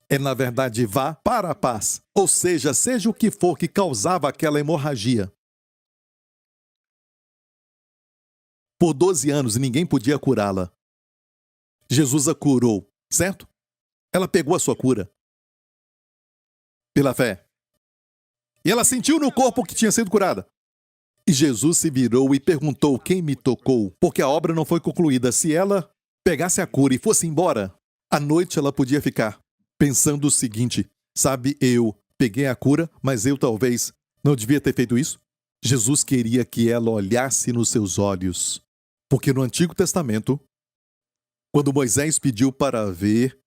É, na verdade, vá para a paz. Ou seja o que for que causava aquela hemorragia. Por 12 anos e ninguém podia curá-la. Jesus a curou, certo? Ela pegou a sua cura. Pela fé. E ela sentiu no corpo que tinha sido curada. E Jesus se virou e perguntou quem me tocou, porque a obra não foi concluída. Se ela pegasse a cura e fosse embora, à noite ela podia ficar pensando o seguinte: sabe, eu peguei a cura, mas eu talvez não devia ter feito isso. Jesus queria que ela olhasse nos seus olhos, porque no Antigo Testamento, quando Moisés pediu para ver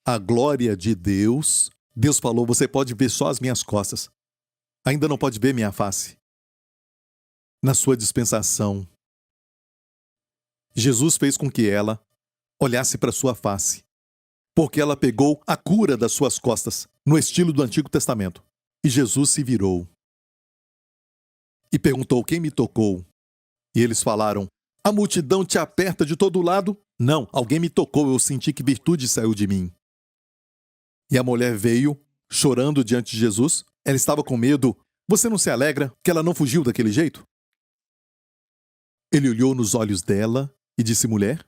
a glória de Deus, Deus falou: você pode ver só as minhas costas, ainda não pode ver minha face. Na sua dispensação, Jesus fez com que ela olhasse para sua face, porque ela pegou a cura das suas costas, no estilo do Antigo Testamento. E Jesus se virou e perguntou quem me tocou. E eles falaram: a multidão te aperta de todo lado? Não, alguém me tocou, eu senti que virtude saiu de mim. E a mulher veio, chorando diante de Jesus. Ela estava com medo. Você não se alegra que ela não fugiu daquele jeito? Ele olhou nos olhos dela e disse: mulher?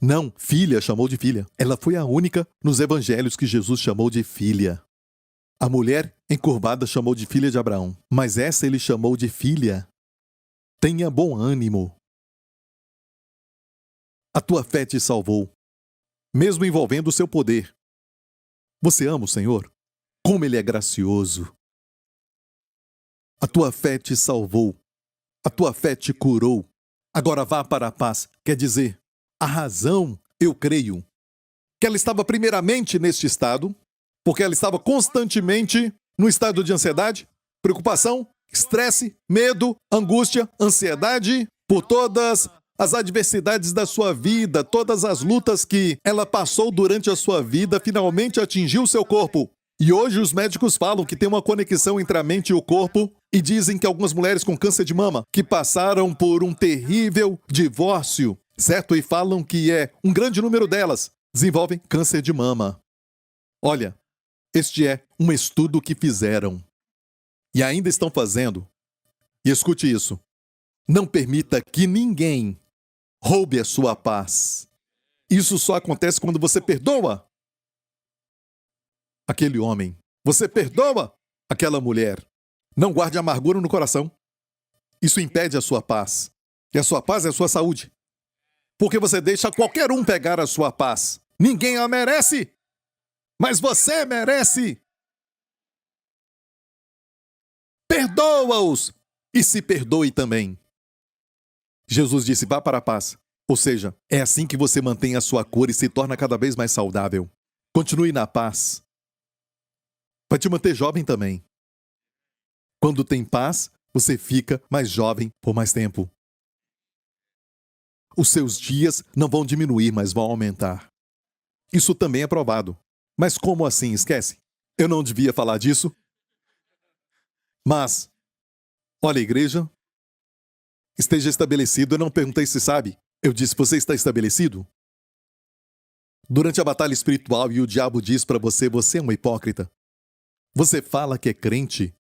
Não, filha, chamou de filha. Ela foi a única nos evangelhos que Jesus chamou de filha. A mulher encurvada chamou de filha de Abraão, mas essa ele chamou de filha. Tenha bom ânimo. A tua fé te salvou, mesmo envolvendo o seu poder. Você ama o Senhor? Como Ele é gracioso. A tua fé te salvou. A tua fé te curou. Agora vá para a paz. Quer dizer, a razão, eu creio, que ela estava primeiramente neste estado, porque ela estava constantemente no estado de ansiedade, preocupação, estresse, medo, angústia, ansiedade, por todas as adversidades da sua vida, todas as lutas que ela passou durante a sua vida, finalmente atingiu o seu corpo. E hoje os médicos falam que tem uma conexão entre a mente e o corpo e dizem que algumas mulheres com câncer de mama que passaram por um terrível divórcio, certo? E falam que um grande número delas desenvolvem câncer de mama. Olha, este é um estudo que fizeram e ainda estão fazendo. E escute isso: não permita que ninguém roube a sua paz. Isso só acontece quando você perdoa aquele homem. Você perdoa aquela mulher. Não guarde amargura no coração. Isso impede a sua paz. E a sua paz é a sua saúde. Porque você deixa qualquer um pegar a sua paz. Ninguém a merece, mas você merece. Perdoa-os e se perdoe também. Jesus disse, vá para a paz. Ou seja, é assim que você mantém a sua cor e se torna cada vez mais saudável. Continue na paz. Vai te manter jovem também. Quando tem paz, você fica mais jovem por mais tempo. Os seus dias não vão diminuir, mas vão aumentar. Isso também é provado. Mas como assim? Esquece. Eu não devia falar disso. Mas, olha, igreja, esteja estabelecido. Eu não perguntei se sabe. Eu disse, você está estabelecido? Durante a batalha espiritual e o diabo diz para você, você é um hipócrita. Você fala que é crente.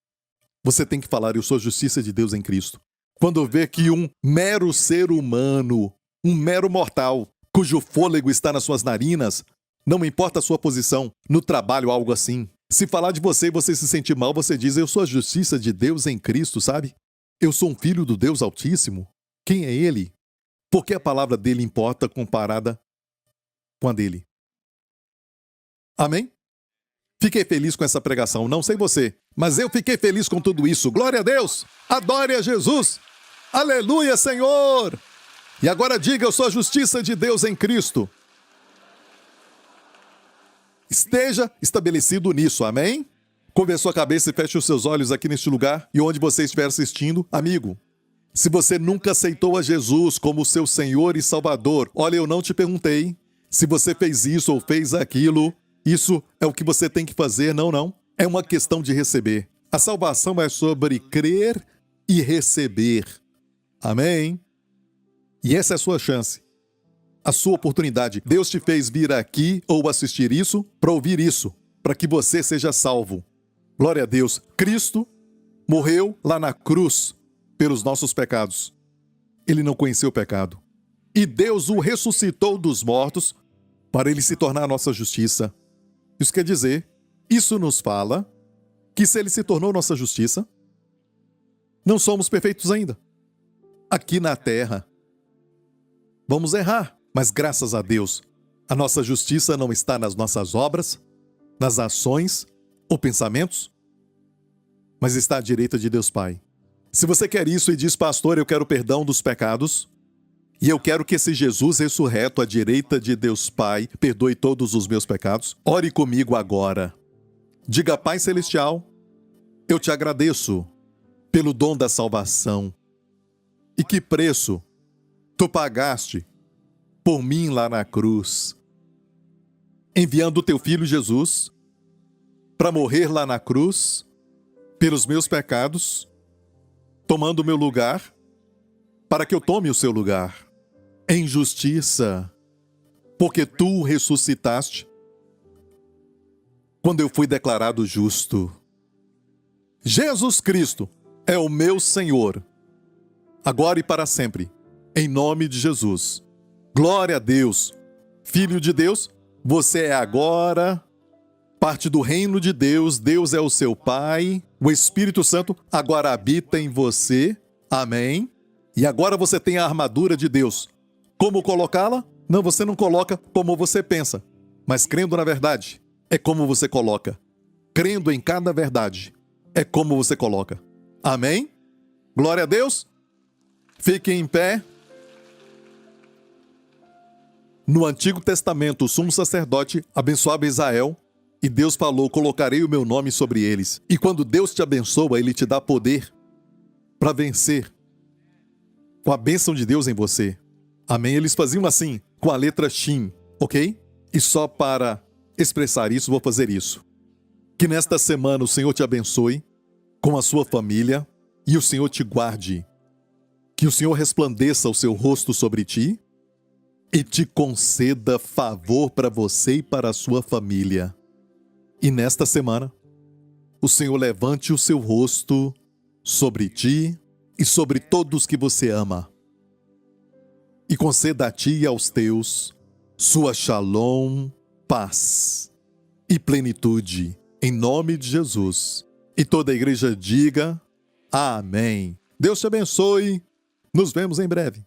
Você tem que falar, eu sou a justiça de Deus em Cristo. Quando vê que um mero ser humano, um mero mortal, cujo fôlego está nas suas narinas, não importa a sua posição, no trabalho, algo assim. Se falar de você e você se sentir mal, você diz, eu sou a justiça de Deus em Cristo, sabe? Eu sou um filho do Deus Altíssimo. Quem é Ele? Porque a palavra dele importa comparada com a dele. Amém? Fiquei feliz com essa pregação, não sei você, mas eu fiquei feliz com tudo isso. Glória a Deus! Adore a Jesus! Aleluia, Senhor! E agora diga, eu sou a justiça de Deus em Cristo. Esteja estabelecido nisso, amém? Curve a sua cabeça e feche os seus olhos aqui neste lugar e onde você estiver assistindo, amigo. Se você nunca aceitou a Jesus como seu Senhor e Salvador, olha, eu não te perguntei se você fez isso ou fez aquilo. Isso é o que você tem que fazer, não. É uma questão de receber. A salvação é sobre crer e receber. Amém? E essa é a sua chance. A sua oportunidade. Deus te fez vir aqui ou assistir isso para ouvir isso, para que você seja salvo. Glória a Deus. Cristo morreu lá na cruz pelos nossos pecados. Ele não conheceu o pecado. E Deus o ressuscitou dos mortos para ele se tornar a nossa justiça. Isso quer dizer, isso nos fala que se ele se tornou nossa justiça, não somos perfeitos ainda. Aqui na terra, vamos errar, mas graças a Deus, a nossa justiça não está nas nossas obras, nas ações ou pensamentos, mas está à direita de Deus Pai. Se você quer isso e diz, pastor, eu quero perdão dos pecados, e eu quero que esse Jesus ressurreto à direita de Deus Pai perdoe todos os meus pecados, ore comigo agora. Diga, Pai Celestial, eu te agradeço pelo dom da salvação. E que preço tu pagaste por mim lá na cruz, enviando o teu filho Jesus para morrer lá na cruz pelos meus pecados, tomando o meu lugar, para que eu tome o seu lugar, em justiça, porque tu ressuscitaste quando eu fui declarado justo. Jesus Cristo é o meu Senhor, agora e para sempre, em nome de Jesus. Glória a Deus. Filho de Deus, você é agora parte do reino de Deus, Deus é o seu Pai, o Espírito Santo agora habita em você, amém? E agora você tem a armadura de Deus. Como colocá-la? Não, você não coloca como você pensa, mas crendo na verdade, é como você coloca. Crendo em cada verdade, é como você coloca. Amém? Glória a Deus. Fiquem em pé. No Antigo Testamento, o sumo sacerdote abençoava Israel e Deus falou, colocarei o meu nome sobre eles. E quando Deus te abençoa, Ele te dá poder para vencer com a bênção de Deus em você. Amém? Eles faziam assim, com a letra Shin, ok? E só para expressar isso, vou fazer isso. Que nesta semana o Senhor te abençoe com a sua família e o Senhor te guarde. Que o Senhor resplandeça o seu rosto sobre ti e te conceda favor para você e para a sua família. E nesta semana, o Senhor levante o seu rosto sobre ti e sobre todos que você ama. E conceda a ti e aos teus sua shalom, paz e plenitude, em nome de Jesus. E toda a igreja diga, amém. Deus te abençoe. Nos vemos em breve.